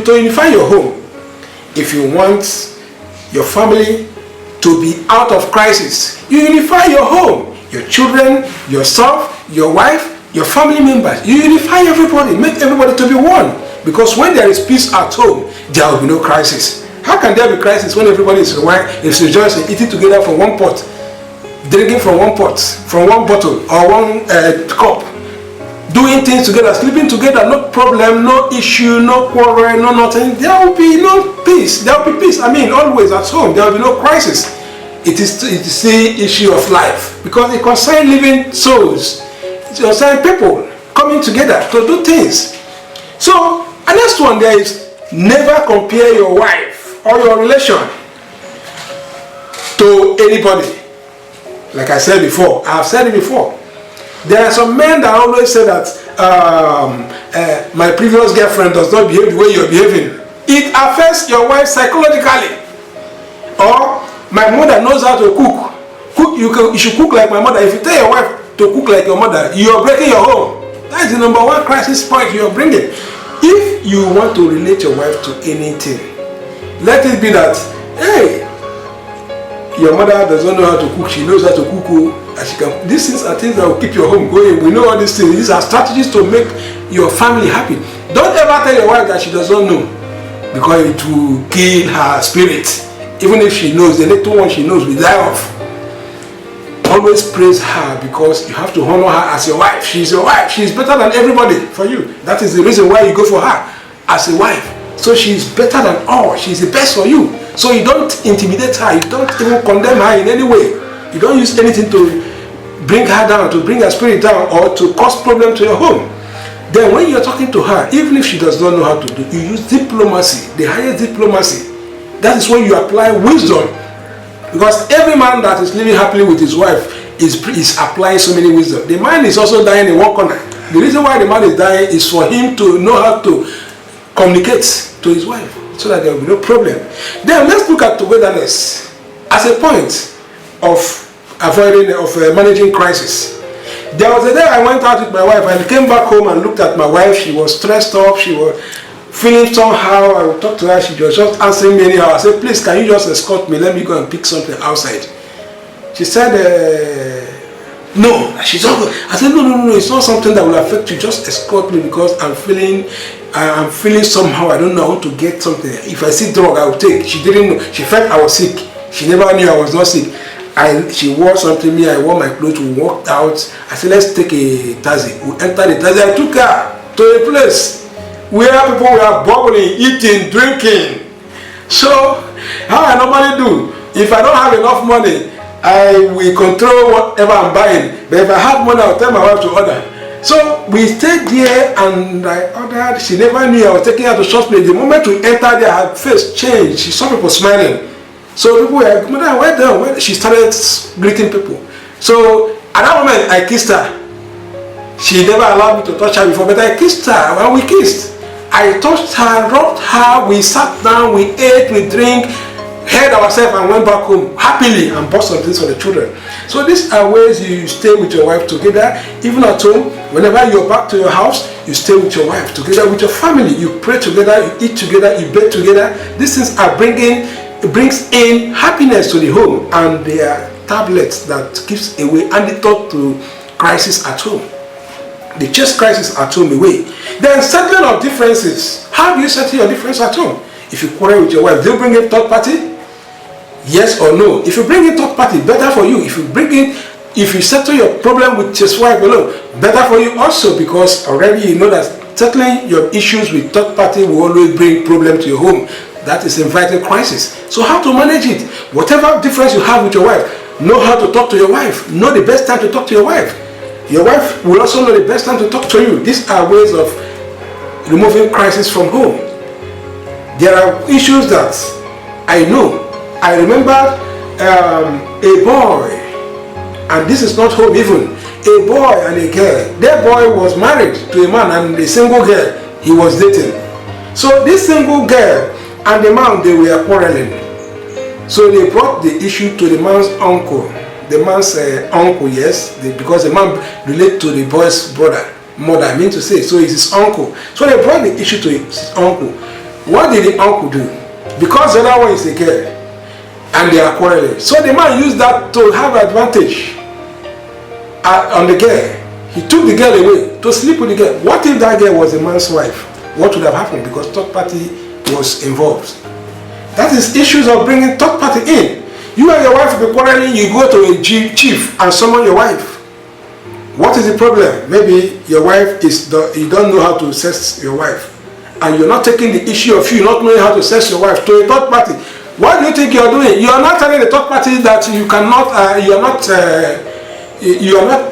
to unify your home. If you want your family to be out of crisis, you unify your home. Your children, yourself, your wife, your family members. You unify everybody, make everybody to be one. Because when there is peace at home, there will be no crisis. How can there be crisis when everybody is rejoicing, eating together from one pot, drinking from one pot, from one bottle or one cup, doing things together, sleeping together, no problem, no issue, no quarrel, no nothing. There will be no peace. There will be peace. I mean, always at home, there will be no crisis. It is the issue of life, because it concerns living souls. It concerns people coming together to do things. So, the next one there is never compare your wife or your relation to anybody. Like I said before, I've said it before. There are some men that always say that my previous girlfriend does not behave the way you're behaving. It affects your wife psychologically. Or my mother knows how to cook. You should cook like my mother. If you tell your wife to cook like your mother, you're breaking your home. That's the number one crisis point you're bringing. If you want to relate your wife to anything, let it be that, hey, your mother doesn't know how to cook, she knows how to cook, and she can. These things are things that will keep your home going. We know all these things. These are strategies to make your family happy. Don't ever tell your wife that she doesn't know, because it will kill her spirit. Even if she knows, the little one she knows will die off. Always praise her, because you have to honor her as your wife. She's your wife. She's better than everybody for you. That is the reason why you go for her as a wife. So she's better than all. She's the best for you. So you don't intimidate her. You don't even condemn her in any way. You don't use anything to bring her down, to bring her spirit down, or to cause problem to your home. Then when you're talking to her, even if she does not know how to do, you use diplomacy, the highest diplomacy. That is when you apply wisdom. Because every man that is living happily with his wife is applying so many wisdom. The man is also dying in one corner. The reason why the man is dying is for him to know how to communicate to his wife, so that there will be no problem. Then let's look at togetherness as a point of avoiding, managing crisis. There was a day I went out with my wife and came back home and looked at my wife. She was stressed up. She was feeling somehow. I would talk to her. She was just answering me anyhow. I said, please, can you just escort me? Let me go and pick something outside. She said, no. She's not good. I said, no. It's not something that will affect you. Just escort me, because I'm feeling somehow. I don't know. I want to get something. If I see drug, I will take. She didn't know. She felt I was sick. She never knew I was not sick. She wore something, me, I wore my clothes, we walked out. I said, let's take a taxi. We entered the taxi. I took her to a place where people were bubbling, eating, drinking. So, how I normally do, if I don't have enough money, I will control whatever I'm buying. But if I have money, I'll tell my wife to order. So, we stayed there and I ordered. She never knew I was taking her to shop place. The moment we entered there, her face changed. She saw people smiling. So people were like, Mother, where down? She started greeting people. So at that moment, I kissed her. She never allowed me to touch her before, but I kissed her. When we kissed, I touched her, rubbed her, we sat down, we ate, we drank, held ourselves and went back home happily and bought some things for the children. So these are ways you stay with your wife together. Even at home, whenever you're back to your house, you stay with your wife together, with your family. You pray together, you eat together, you bake together. These things are it brings in happiness to the home, and they are tablets that gives away antidote to crisis at home. They chase crisis at home away. Then settling of differences. How do you settle your difference at home? If you quarrel with your wife, do you bring in third party? Yes or no? If you bring in third party, better for you. If you settle your problem with his wife alone, better for you also, because already you know that settling your issues with third party will always bring problem to your home. That is inviting crisis. So how to manage it? Whatever difference you have with your wife, know how to talk to your wife. Know the best time to talk to your wife. Your wife will also know the best time to talk to you. These are ways of removing crisis from home. There are issues that I know. I remember a boy, and this is not home even, a boy and a girl. Their boy was married to a man, and the single girl he was dating. So this single girl and the man, they were quarreling. So they brought the issue to the man's uncle. The man's uncle, yes, because the man relates to the boy's mother, I mean to say, so it's his uncle. So they brought the issue to his uncle. What did the uncle do? Because the other one is a girl, and they are quarreling. So the man used that to have advantage on the girl. He took the girl away to sleep with the girl. What if that girl was the man's wife? What would have happened? Because third party was involved. That is issues of bringing third party in. You and your wife will be quarreling, you go to a chief and summon your wife. What is the problem? Maybe your wife you don't know how to assess your wife. And you're not taking the issue of you not knowing how to assess your wife to a third party. What do you think you're doing? You are not telling the third party that you are not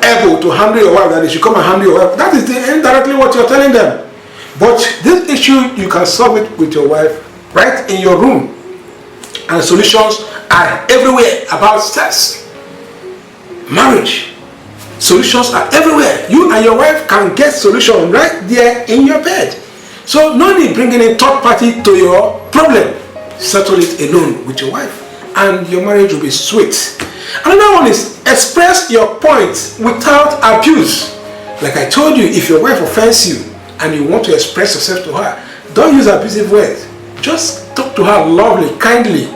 able to handle your wife, that they should come and handle your wife. That is indirectly what you're telling them. But this issue, you can solve it with your wife right in your room. And solutions are everywhere about sex, marriage. Solutions are everywhere. You and your wife can get solution right there in your bed. So no need bringing in third party to your problem. Settle it alone with your wife, and your marriage will be sweet. Another one is express your point without abuse. Like I told you, if your wife offends you and you want to express yourself to her, don't use abusive words. Just talk to her lovely, kindly,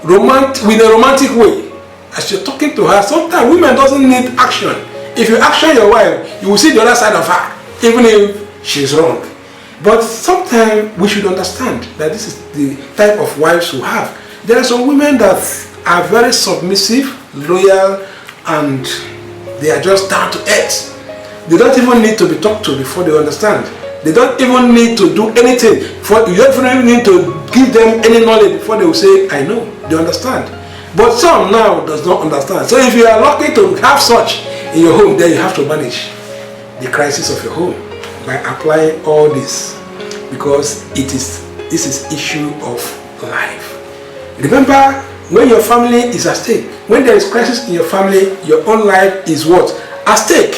with a romantic way. As you're talking to her, sometimes women doesn't need action. If you action your wife, you will see the other side of her, even if she's wrong. But sometimes we should understand that this is the type of wives we have. There are some women that are very submissive, loyal, and they are just down to earth. They don't even need to be talked to before they understand. They don't even need to do anything. You don't even need to give them any knowledge before they will say, I know, they understand. But some now does not understand. So if you are lucky to have such in your home, then you have to manage the crisis of your home by applying all this, because this is issue of life. Remember, when your family is at stake, when there is crisis in your family, your own life is what? At stake.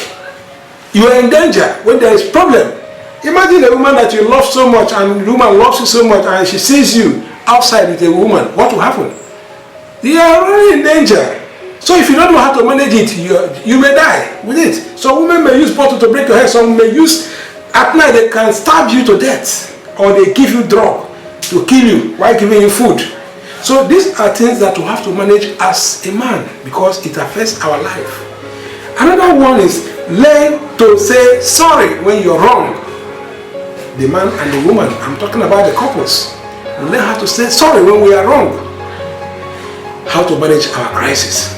You are in danger when there is problem. Imagine a woman that you love so much, and the woman loves you so much, and she sees you outside with a woman. What will happen? You are already in danger. So if you don't know how to manage it, you may die with it. Some women may use bottle to break your head. Some may use, at night they can stab you to death, or they give you drug to kill you while giving you food. So these are things that we have to manage as a man, because it affects our life. Another one is learn to say sorry when you're wrong. The man and the woman, I'm talking about the couples. We learn how to say sorry when we are wrong. How to manage our crisis.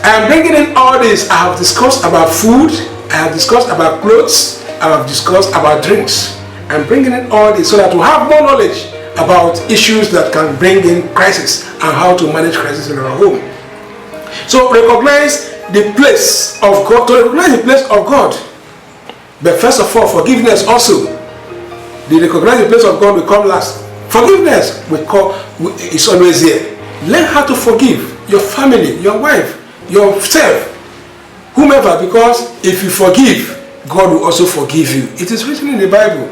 I am bringing in all this. I have discussed about food, I have discussed about clothes, I have discussed about drinks. I'm bringing in all this so that we have more knowledge about issues that can bring in crisis and how to manage crisis in our home. So recognize the place of God, to recognize the place of God. But first of all, forgiveness also. The recognize the place of God will come last. Forgiveness is always here. Learn how to forgive your family, your wife, yourself, whomever, because if you forgive, God will also forgive you. It is written in the Bible,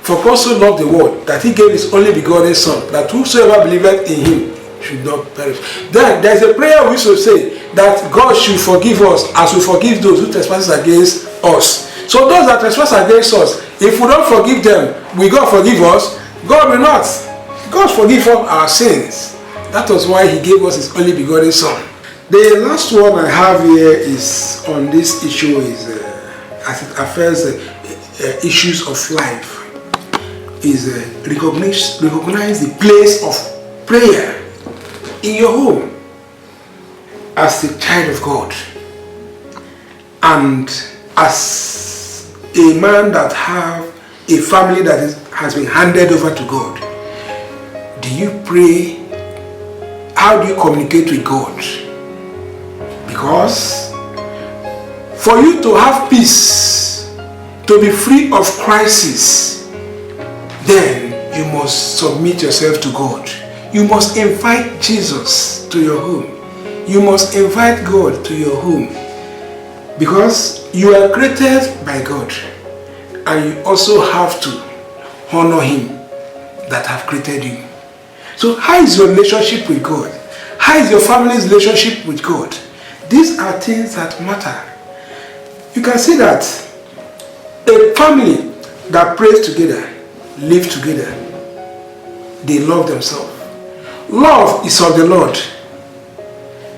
for God so loved the world that he gave his only begotten Son, that whosoever believeth in him should not perish. Then there is a prayer we should say, that God should forgive us as we forgive those who trespass against us. So those that trespass against us, if we don't forgive them, will God forgive us? God will not. God forgive our sins. That was why he gave us his only begotten Son. The last one I have here is on this issue is as it affects issues of life is recognize the place of prayer in your home as a child of God, and as a man that have a family that has been handed over to God. Do you pray? How do you communicate with God? Because for you to have peace, to be free of crisis, then you must submit yourself to God. You must invite Jesus to your home. You must invite God to your home, because you are created by God, and you also have to honor Him that have created you. So how is your relationship with God? How is your family's relationship with God? These are things that matter. You can see that a family that prays together, live together, they love themselves. Love is of the Lord.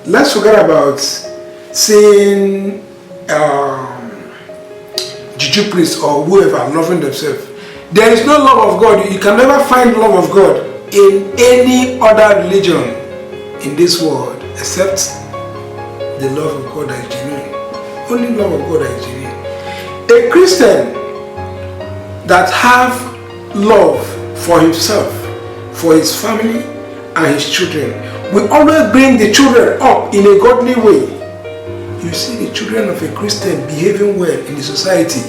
Let's forget about seeing Juju priests or whoever loving themselves. There is no love of God. You can never find love of God in any other religion in this world except the love of God that is genuine. Only love of God that is genuine. A Christian that have love for himself, for his family and his children, will always bring the children up in a godly way. You see the children of a Christian behaving well in the society.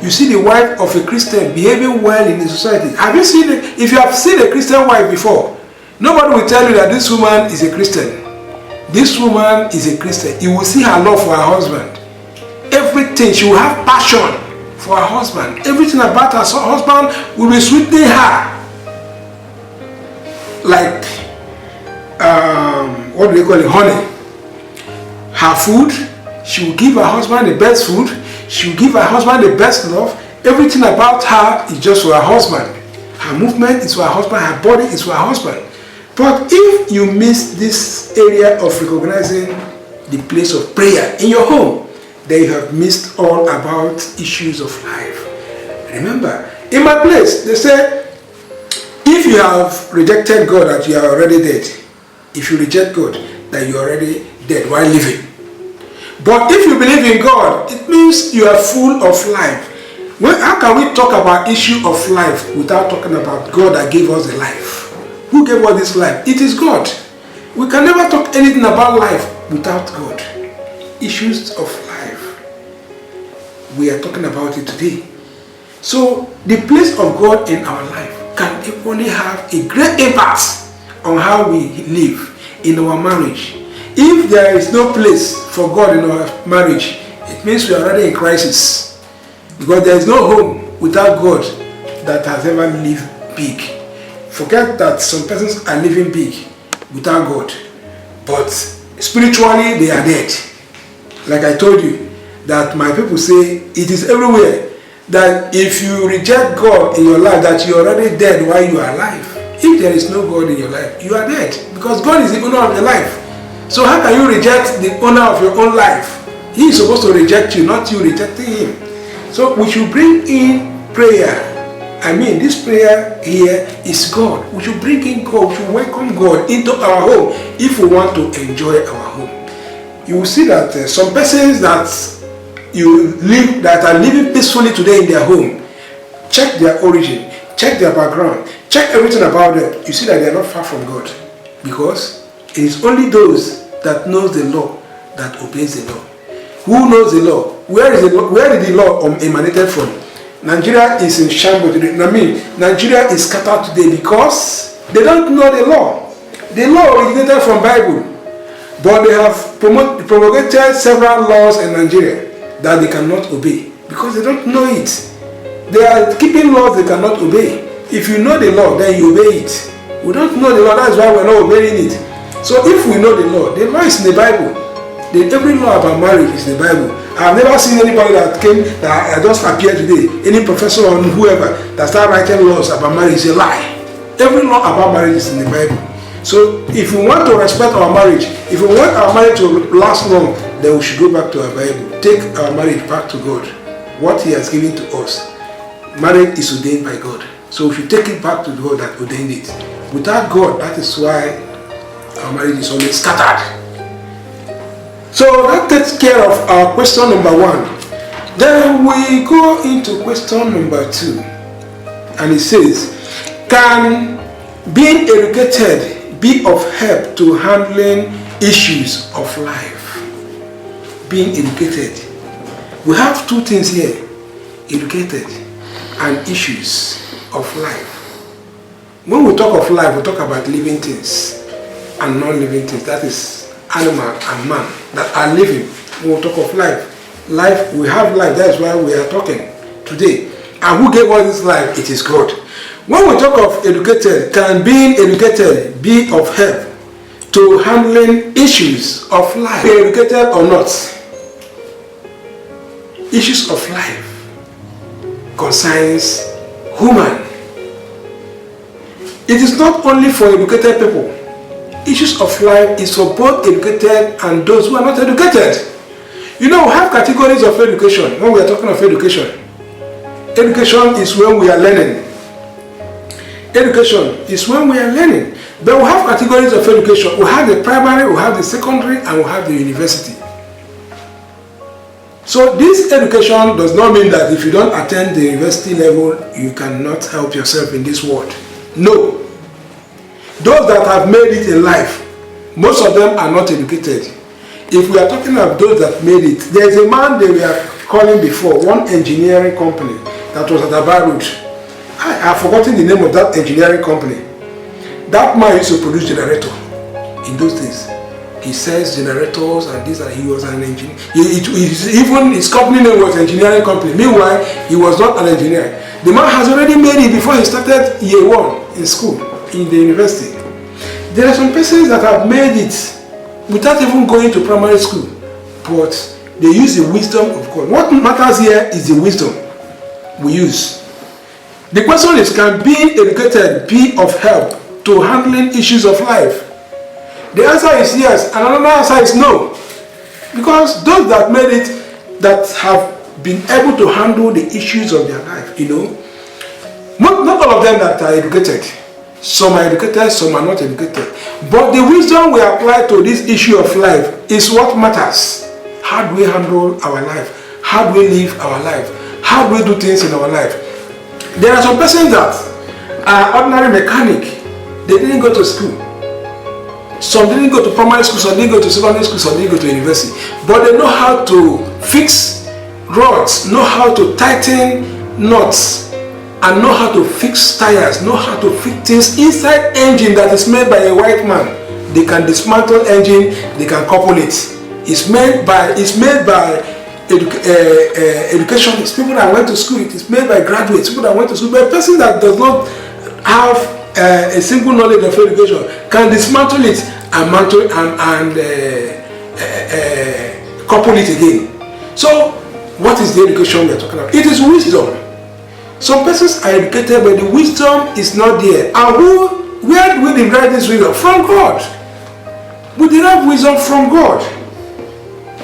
You see the wife of a Christian behaving well in the society. Have you seen it? If you have seen a Christian wife before, nobody will tell you that this woman is a Christian. This woman is a Christian. You will see her love for her husband. Everything, she will have passion for her husband. Everything about her husband will be sweetening her. Like, what do they call it? Honey. Her food, she will give her husband the best food. She will give her husband the best love. Everything about her is just for her husband. Her movement is for her husband. Her body is for her husband. But if you miss this area of recognizing the place of prayer in your home, then you have missed all about issues of life. Remember, in my place, they say, if you have rejected God, that you are already dead. If you reject God, that you are already dead while living. But if you believe in God, it means you are full of life. How can we talk about issue of life without talking about God that gave us the life? Who gave us this life? It is God. We can never talk anything about life without God. Issues of life. We are talking about it today. So the place of God in our life can only have a great impact on how we live in our marriage. If there is no place for God in our marriage, it means we are already in crisis. Because there is no home without God that has ever lived big. Forget that some persons are living big without God. But spiritually they are dead. Like I told you, that my people say it is everywhere. That if you reject God in your life, that you are already dead while you are alive. If there is no God in your life, you are dead. Because God is the owner of your life. So how can you reject the owner of your own life? He is supposed to reject you, not you rejecting him. So we should bring in prayer. I mean, this prayer here is God. We should bring in God. We should welcome God into our home if we want to enjoy our home. You will see that some persons that are living peacefully today in their home, check their origin, check their background, check everything about them. You see that they are not far from God, because it is only those that knows the law that obeys the law. Who knows the law? Where did the law emanated from? Nigeria is in shambles today. I mean, Nigeria is scattered today because they don't know the law. The law originated from Bible, but they have promulgated several laws in Nigeria that they cannot obey because they don't know it. They are keeping laws they cannot obey. If you know the law, then you obey it. We don't know the law, that's why we're not obeying it. So if we know the law is in the Bible. Every law about marriage is in the Bible. I've never seen anybody that just appeared today, any professor or whoever that started writing laws about marriage is a lie. Every law about marriage is in the Bible. So if we want to respect our marriage, if we want our marriage to last long, then we should go back to our Bible. Take our marriage back to God. what He has given to us. Marriage is ordained by God. So we should take it back to God that ordained it. Without God, that is why our marriage is always scattered. So that takes care of our question number 1. Then we go into question number 2. And it says, can being educated be of help to handling issues of life? Being educated. We have 2 things here. Educated and issues of life. When we talk of life, we talk about living things and non-living things. That is animal and man that are living. When we talk of life, we have life. That is why we are talking today. And who gave us this life? It is God. When we talk of educated, can being educated be of help to handling issues of life? Be educated or not? Issues of life concerns human. It is not only for educated people. Issues of life is for both educated and those who are not educated. You know, we have categories of education. When we are talking of education, education is when we are learning. Education is when we are learning. But we have categories of education. We have the primary, we have the secondary, and we have the university. So this education does not mean that if you don't attend the university level, you cannot help yourself in this world. No. Those that have made it in life, most of them are not educated. If we are talking about those that made it, there is a man they were calling before, one engineering company that was at Aba Road. I have forgotten the name of that engineering company. That man used to produce generator in those days. He sells generators and this, and he was an engineer. Even his company name was engineering company. Meanwhile, he was not an engineer. The man has already made it before he started year 1 in school, in the university. There are some persons that have made it without even going to primary school, but they use the wisdom of God. What matters here is the wisdom we use. The question is, can being educated be of help to handling issues of life? The answer is yes, and another answer is no. Because those that made it, that have been able to handle the issues of their life, you know, not all of them that are educated. Some are educated, some are not educated. But the wisdom we apply to this issue of life is what matters. How do we handle our life? How do we live our life? How do we do things in our life? There are some persons that are ordinary mechanic. They didn't go to school. Some didn't go to primary school, some didn't go to secondary school, some didn't go to university. But they know how to fix rods, know how to tighten nuts, and know how to fix tires, know how to fix things inside engine that is made by a white man. They can dismantle engine, they can couple it. It's made by educationists, people that went to school. It is made by graduates, people that went to school. But a person that does not have a simple knowledge of education can dismantle it and couple it again. So what is the education we are talking about? It is wisdom. Some persons are educated, but the wisdom is not there. And where do we derive this wisdom? From God. We derive wisdom from God.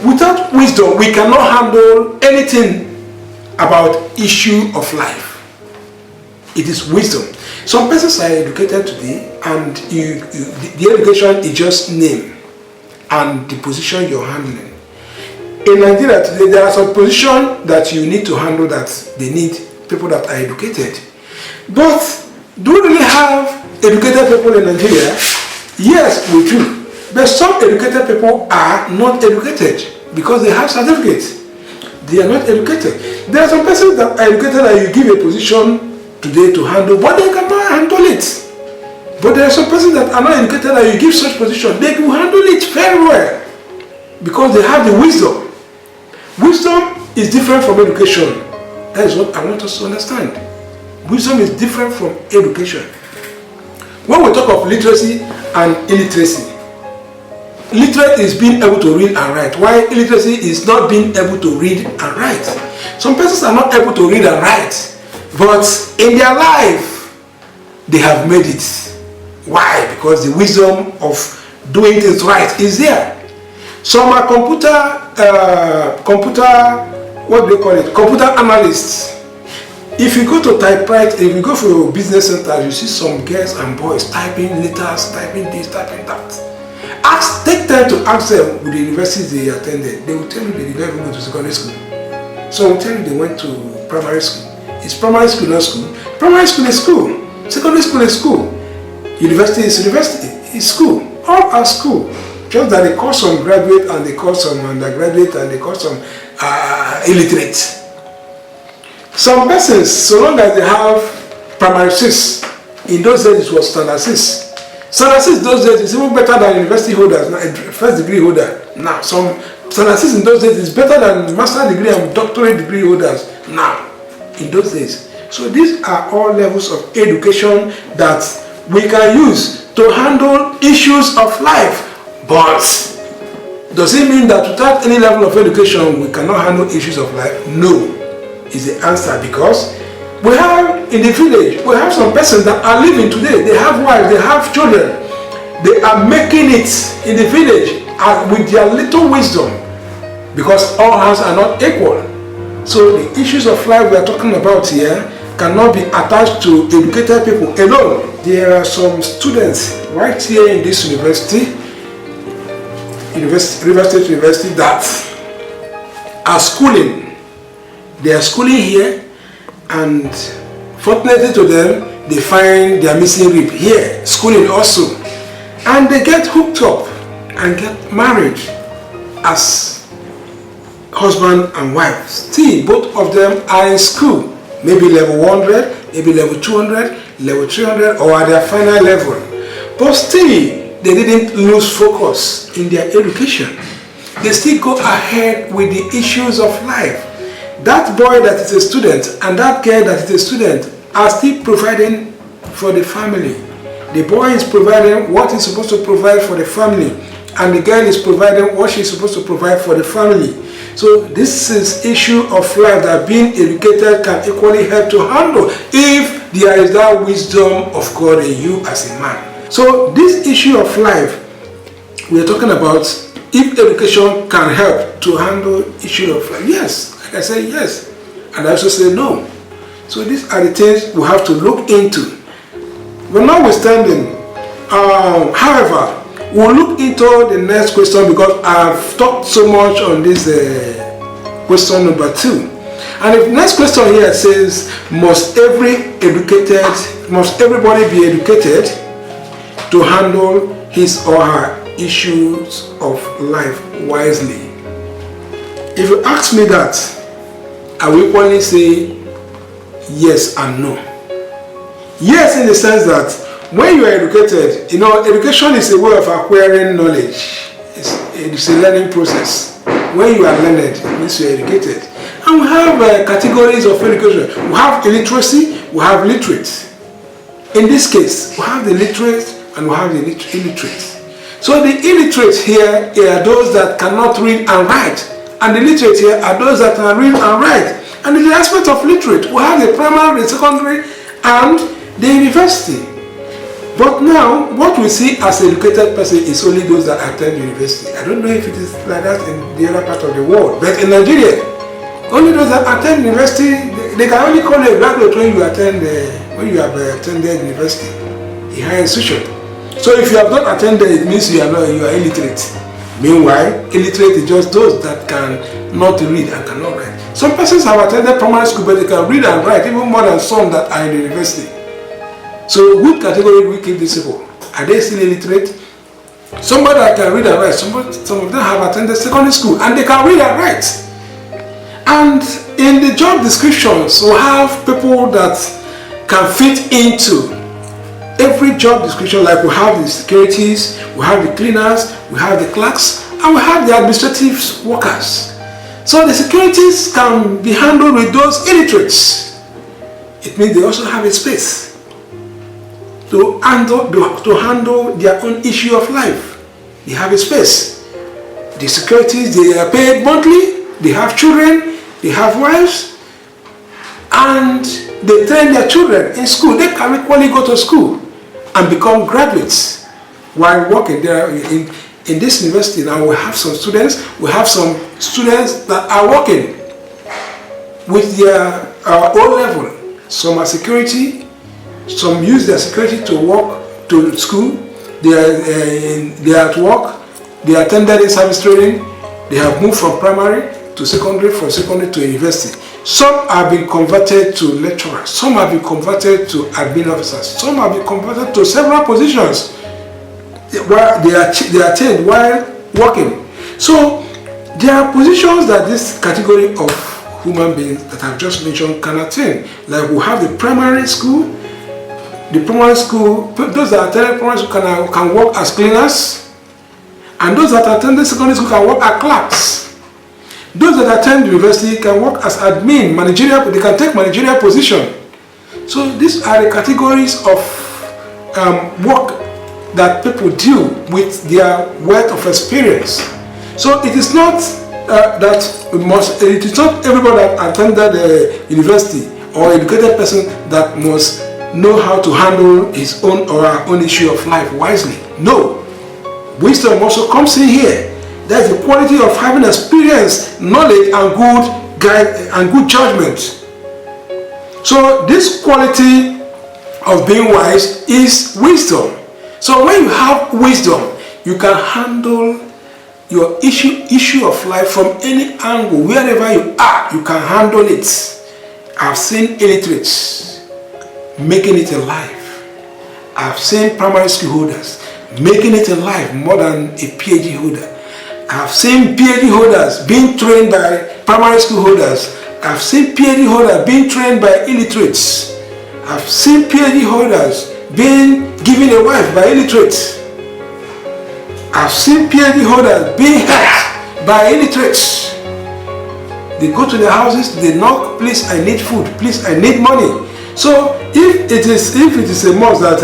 Without wisdom, we cannot handle anything about issue of life. It is wisdom. Some persons are educated today, and the education is just name and the position you're handling. In Nigeria today, there are some positions that you need to handle that they need people that are educated. But do we really have educated people in Nigeria? Yes, we do. But some educated people are not educated because they have certificates. They are not educated. There are some persons that are educated that you give a position today to handle, but they cannot handle it. But there are some persons that are not educated that you give such position, they will handle it very well because they have the wisdom. Wisdom is different from education. That is what I want us to understand. Wisdom is different from education. When we talk of literacy and illiteracy, literate is being able to read and write, while illiteracy is not being able to read and write. Some persons are not able to read and write, but in their life, they have made it. Why? Because the wisdom of doing things right is there. Some are computer what do they call it? Computer analysts. If you go to typewriter, if you go for your business center, you see some girls and boys typing letters, typing this, typing that. Take time to ask them with the universities they attended. They will tell you they didn't even go to secondary school. So will tell you they went to primary school. Is primary school not school? Primary school is school. Secondary school is school. University is university. It's school. All are school. Just that they call some graduate and they call some undergraduate and they call some illiterate. Some persons, so long as they have primary 6, in those days it was standard 6. Standard 6 those days is even better than university holders, first degree holder. Now, some standard 6 in those days is better than master degree and doctorate degree holders now, in those days. So these are all levels of education that we can use to handle issues of life. But does it mean that without any level of education we cannot handle issues of life? No, is the answer, because we have in the village, we have some persons that are living today. They have wives, they have children. They are making it in the village with their little wisdom, because all hands are not equal. So the issues of life we are talking about here cannot be attached to educated people alone. There are some students right here in this university, River State University, that are schooling. They are schooling here, and fortunately to them, they find their missing rib here, schooling also. And they get hooked up and get married as husband and wife. Still, both of them are in school, maybe level 100, maybe level 200, level 300, or at their final level. But still, they didn't lose focus in their education. They still go ahead with the issues of life. That boy that is a student and that girl that is a student are still providing for the family. The boy is providing what he's supposed to provide for the family, and the girl is providing what she's supposed to provide for the family. So this is issue of life that being educated can equally help to handle if there is that wisdom of God in you as a man. So this issue of life we are talking about, if education can help to handle issue of life, yes. I say yes, and I also say no. So these are the things we have to look into. But notwithstanding, however, we'll look into the next question, because I've talked so much on this question number 2. And the next question here says, must everybody be educated to handle his or her issues of life wisely? If you ask me that, I will equally say yes and no. Yes, in the sense that when you are educated, you know, education is a way of acquiring knowledge. It's a learning process. When you are learned, it means you are educated. And we have categories of education. We have illiteracy, we have literate. In this case, we have the literate and we have the illiterate. So the illiterate here are those that cannot read and write. And the literate here are those that can read and write. And in the aspect of literate, we have the primary, the secondary, and the university. But now, what we see as an educated person is only those that attend university. I don't know if it is like that in the other part of the world, but in Nigeria, only those that attend university, they can only call you a graduate when you have attended university, a higher institution. So if you have not attended, it means you are illiterate. Meanwhile, illiterate is just those that can not read and cannot write. Some persons have attended primary school, but they can read and write even more than some that are in the university. So which category do we keep these people? Are they still illiterate? Somebody that can read and write, some of them have attended secondary school and they can read and write. And in the job descriptions, we have people that can fit into every job description. Like we have the securities, we have the cleaners, we have the clerks, and we have the administrative workers. So the securities can be handled with those illiterates. It means they also have a space to handle their own issue of life. They have a space. The securities, they are paid monthly, they have children, they have wives, and they train their children in school. They can equally go to school and become graduates while working there in this university. Now we have some students that are working. with their O level. Some are security, some use their security to walk to school, they are at work, they attended a service training, they have moved from primary to secondary, from secondary to university. Some have been converted to lecturers, some have been converted to admin officers, some have been converted to several positions where they attained while working. So there are positions that this category of human beings that I've just mentioned can attain. Like we have the primary school. The primary school, those that attend primary school can work as cleaners, and those that attend the secondary school can work as clerks. Those that attend university can work as admin, managerial, they can take managerial position. So these are the categories of work that people do with their wealth of experience. So it is not it is not everybody that attended the university or educated person that must know how to handle his own or her own issue of life wisely. No. Wisdom also comes in here. That's the quality of having experience, knowledge, and good judgment. So this quality of being wise is wisdom. So when you have wisdom, you can handle your issue of life from any angle. Wherever you are, you can handle it. I've seen illiterates making it in life. I've seen primary school holders making it in life more than a PhD holder. I've seen PhD holders being trained by primary school holders. I've seen PhD holders being trained by illiterates. I've seen PhD holders being given a wife by illiterates. I've seen PhD holders being helped by illiterates. They go to their houses, they knock, please I need food, please I need money. So if it is a must that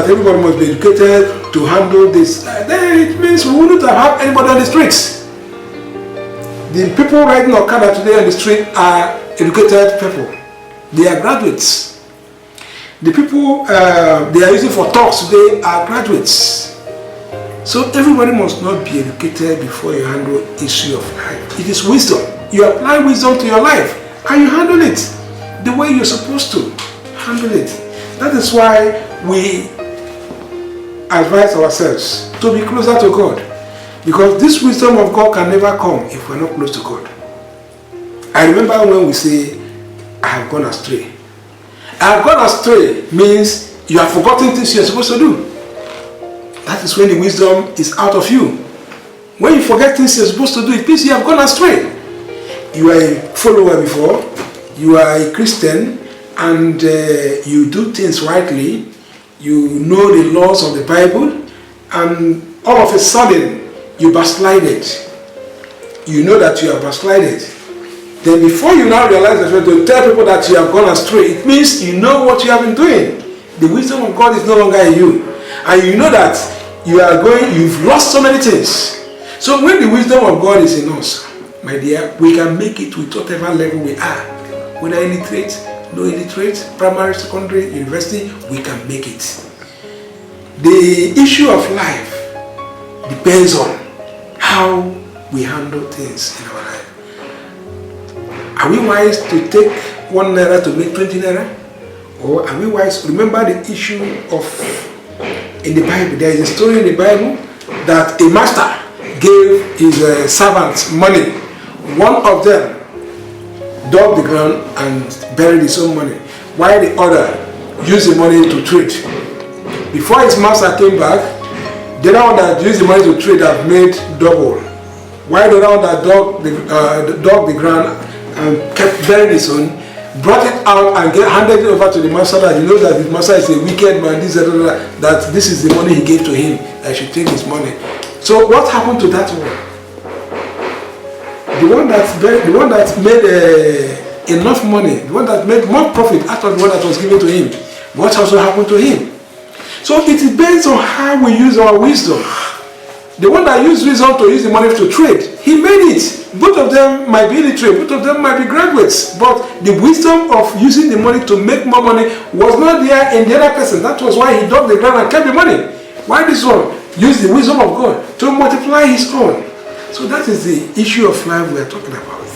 everybody must be educated to handle this, then it means we wouldn't have anybody on the streets. The people riding Okada today on the street are educated people. They are graduates. The people they are using for talks today are graduates. So everybody must not be educated before you handle issue of life. It is wisdom. You apply wisdom to your life and you handle it the way you're supposed to handle it. That is why we advise ourselves to be closer to God, because this wisdom of God can never come if we're not close to God. I remember when we say, I have gone astray. I have gone astray means you have forgotten things you're supposed to do. That is when the wisdom is out of you. When you forget things you're supposed to do, it means you have gone astray. You are a follower before, you are a Christian, and you do things rightly, you know the laws of the Bible, and all of a sudden you backslided. You know that you are backslided. Then before you now realize that you're to tell people that you have gone astray, it means you know what you have been doing. The wisdom of God is no longer in you. And you know that you've lost so many things. So when the wisdom of God is in us, my dear, we can make it with whatever level we are. Whether illiterate, no illiterate, primary, secondary, university, we can make it. The issue of life depends on how we handle things in our life. Are we wise to take 1 naira to make 20 naira? Or are we wise? Remember the issue of, in the Bible, there is a story in the Bible that a master gave his servants money. One of them dug the ground and buried his own money, while the other used the money to trade. Before his master came back, the other one that used the money to trade have made double, while the other one that dug the ground and kept buried his own, brought it out and handed it over to the master, that he knows that his master is a wicked man, that this is the money he gave to him, I should take his money. So what happened to that one? The one that made enough money, the one that made more profit out of the one that was given to him, what also happened to him? So it depends on how we use our wisdom. The one that used wisdom to use the money to trade, he made it. Both of them might be illiterate, both of them might be graduates, but the wisdom of using the money to make more money was not there in the other person. That was why he dug the ground and kept the money. Why this one used the wisdom of God to multiply his own? So that is the issue of life we are talking about.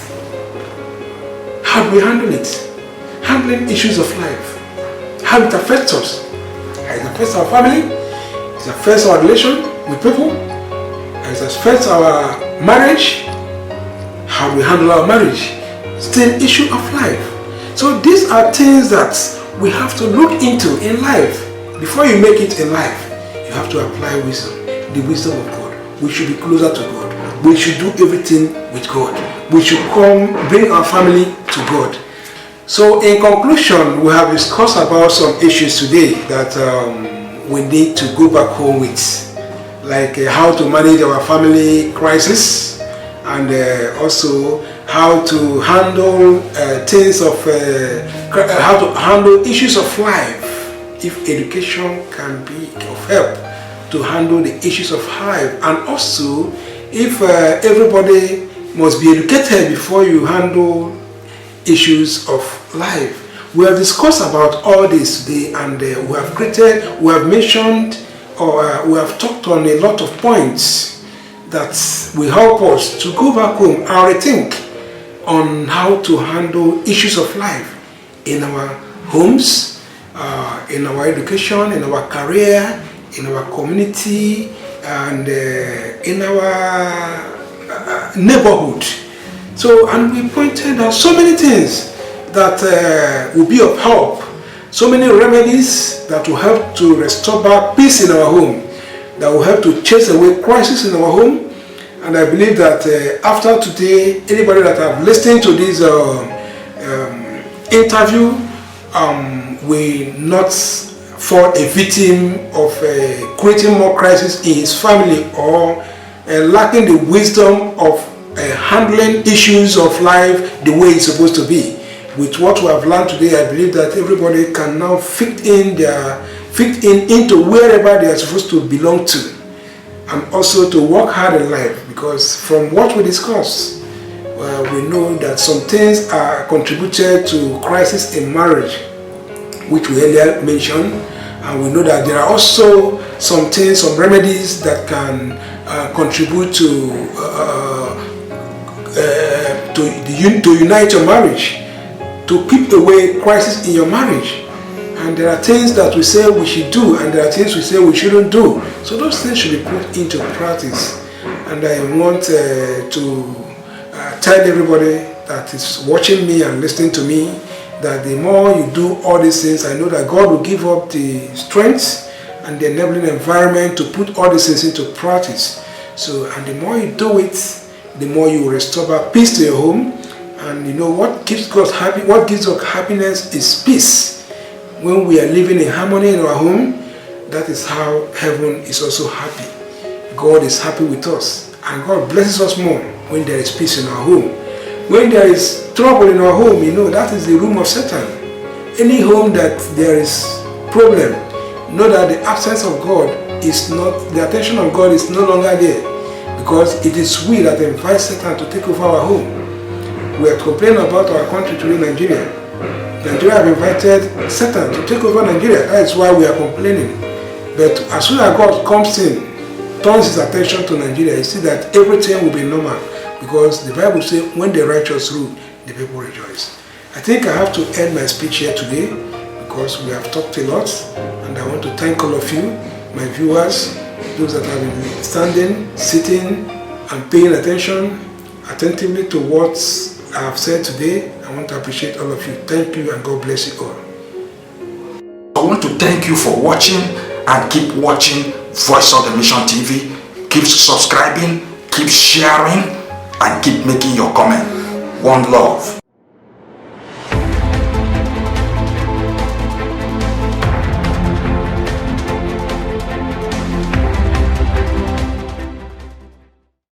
How do we handle it? Handling issues of life. How it affects us. How it affects our family. It affects our relation with people. How it affects our marriage. How do we handle our marriage? Still issue of life. So these are things that we have to look into in life. Before you make it in life, you have to apply wisdom. The wisdom of God. We should be closer to God. We should do everything with God. We should bring our family to God. So in conclusion, we have discussed about some issues today that we need to go back home with. Like how to manage our family crisis, and also how to handle things of, how to handle issues of life. If education can be of help to handle the issues of life, and also if everybody must be educated before you handle issues of life. We have discussed about all this today, and we have mentioned, or we have talked on a lot of points that will help us to go back home and rethink on how to handle issues of life in our homes, in our education, in our career, in our community, and in our neighborhood. So, and we pointed out so many things that will be of help, so many remedies that will help to restore back peace in our home, that will help to chase away crisis in our home. And I believe that after today, anybody that have listened to this interview will not fall a victim of creating more crisis in his family, or lacking the wisdom of handling issues of life the way it's supposed to be. With what we have learned today, I believe that everybody can now fit in into wherever they are supposed to belong to, and also to work hard in life. Because from what we discussed, we know that some things are contributed to crisis in marriage, which we earlier mentioned, and we know that there are also some things, some remedies that can contribute to unite your marriage, to keep away crisis in your marriage. And there are things that we say we should do, and there are things we say we shouldn't do. So those things should be put into practice. And I want to tell everybody that is watching me and listening to me, that the more you do all these things, I know that God will give up the strength and the enabling environment to put all these things into practice. So, and the more you do it, the more you will restore back peace to your home. And you know what keeps us happy, what gives us happiness is peace. When we are living in harmony in our home, that is how heaven is also happy. God is happy with us, and God blesses us more when there is peace in our home. When there is trouble in our home, you know that is the room of Satan. Any home that there is problem, know that the absence of God is not, the attention of God is no longer there, because it is we that invite Satan to take over our home. We are complaining about our country today, Nigeria. Nigeria have invited Satan to take over Nigeria. That is why we are complaining. But as soon as God comes in, turns his attention to Nigeria, you see that everything will be normal. Because the Bible says, when the righteous rule, the people rejoice. I think I have to end my speech here today, because we have talked a lot. And I want to thank all of you, my viewers, those that have been standing, sitting, and paying attention attentively to what I have said today. I want to appreciate all of you. Thank you, and God bless you all. I want to thank you for watching, and keep watching Voice of the Mission TV. Keep subscribing, keep sharing, and keep making your comment. One love.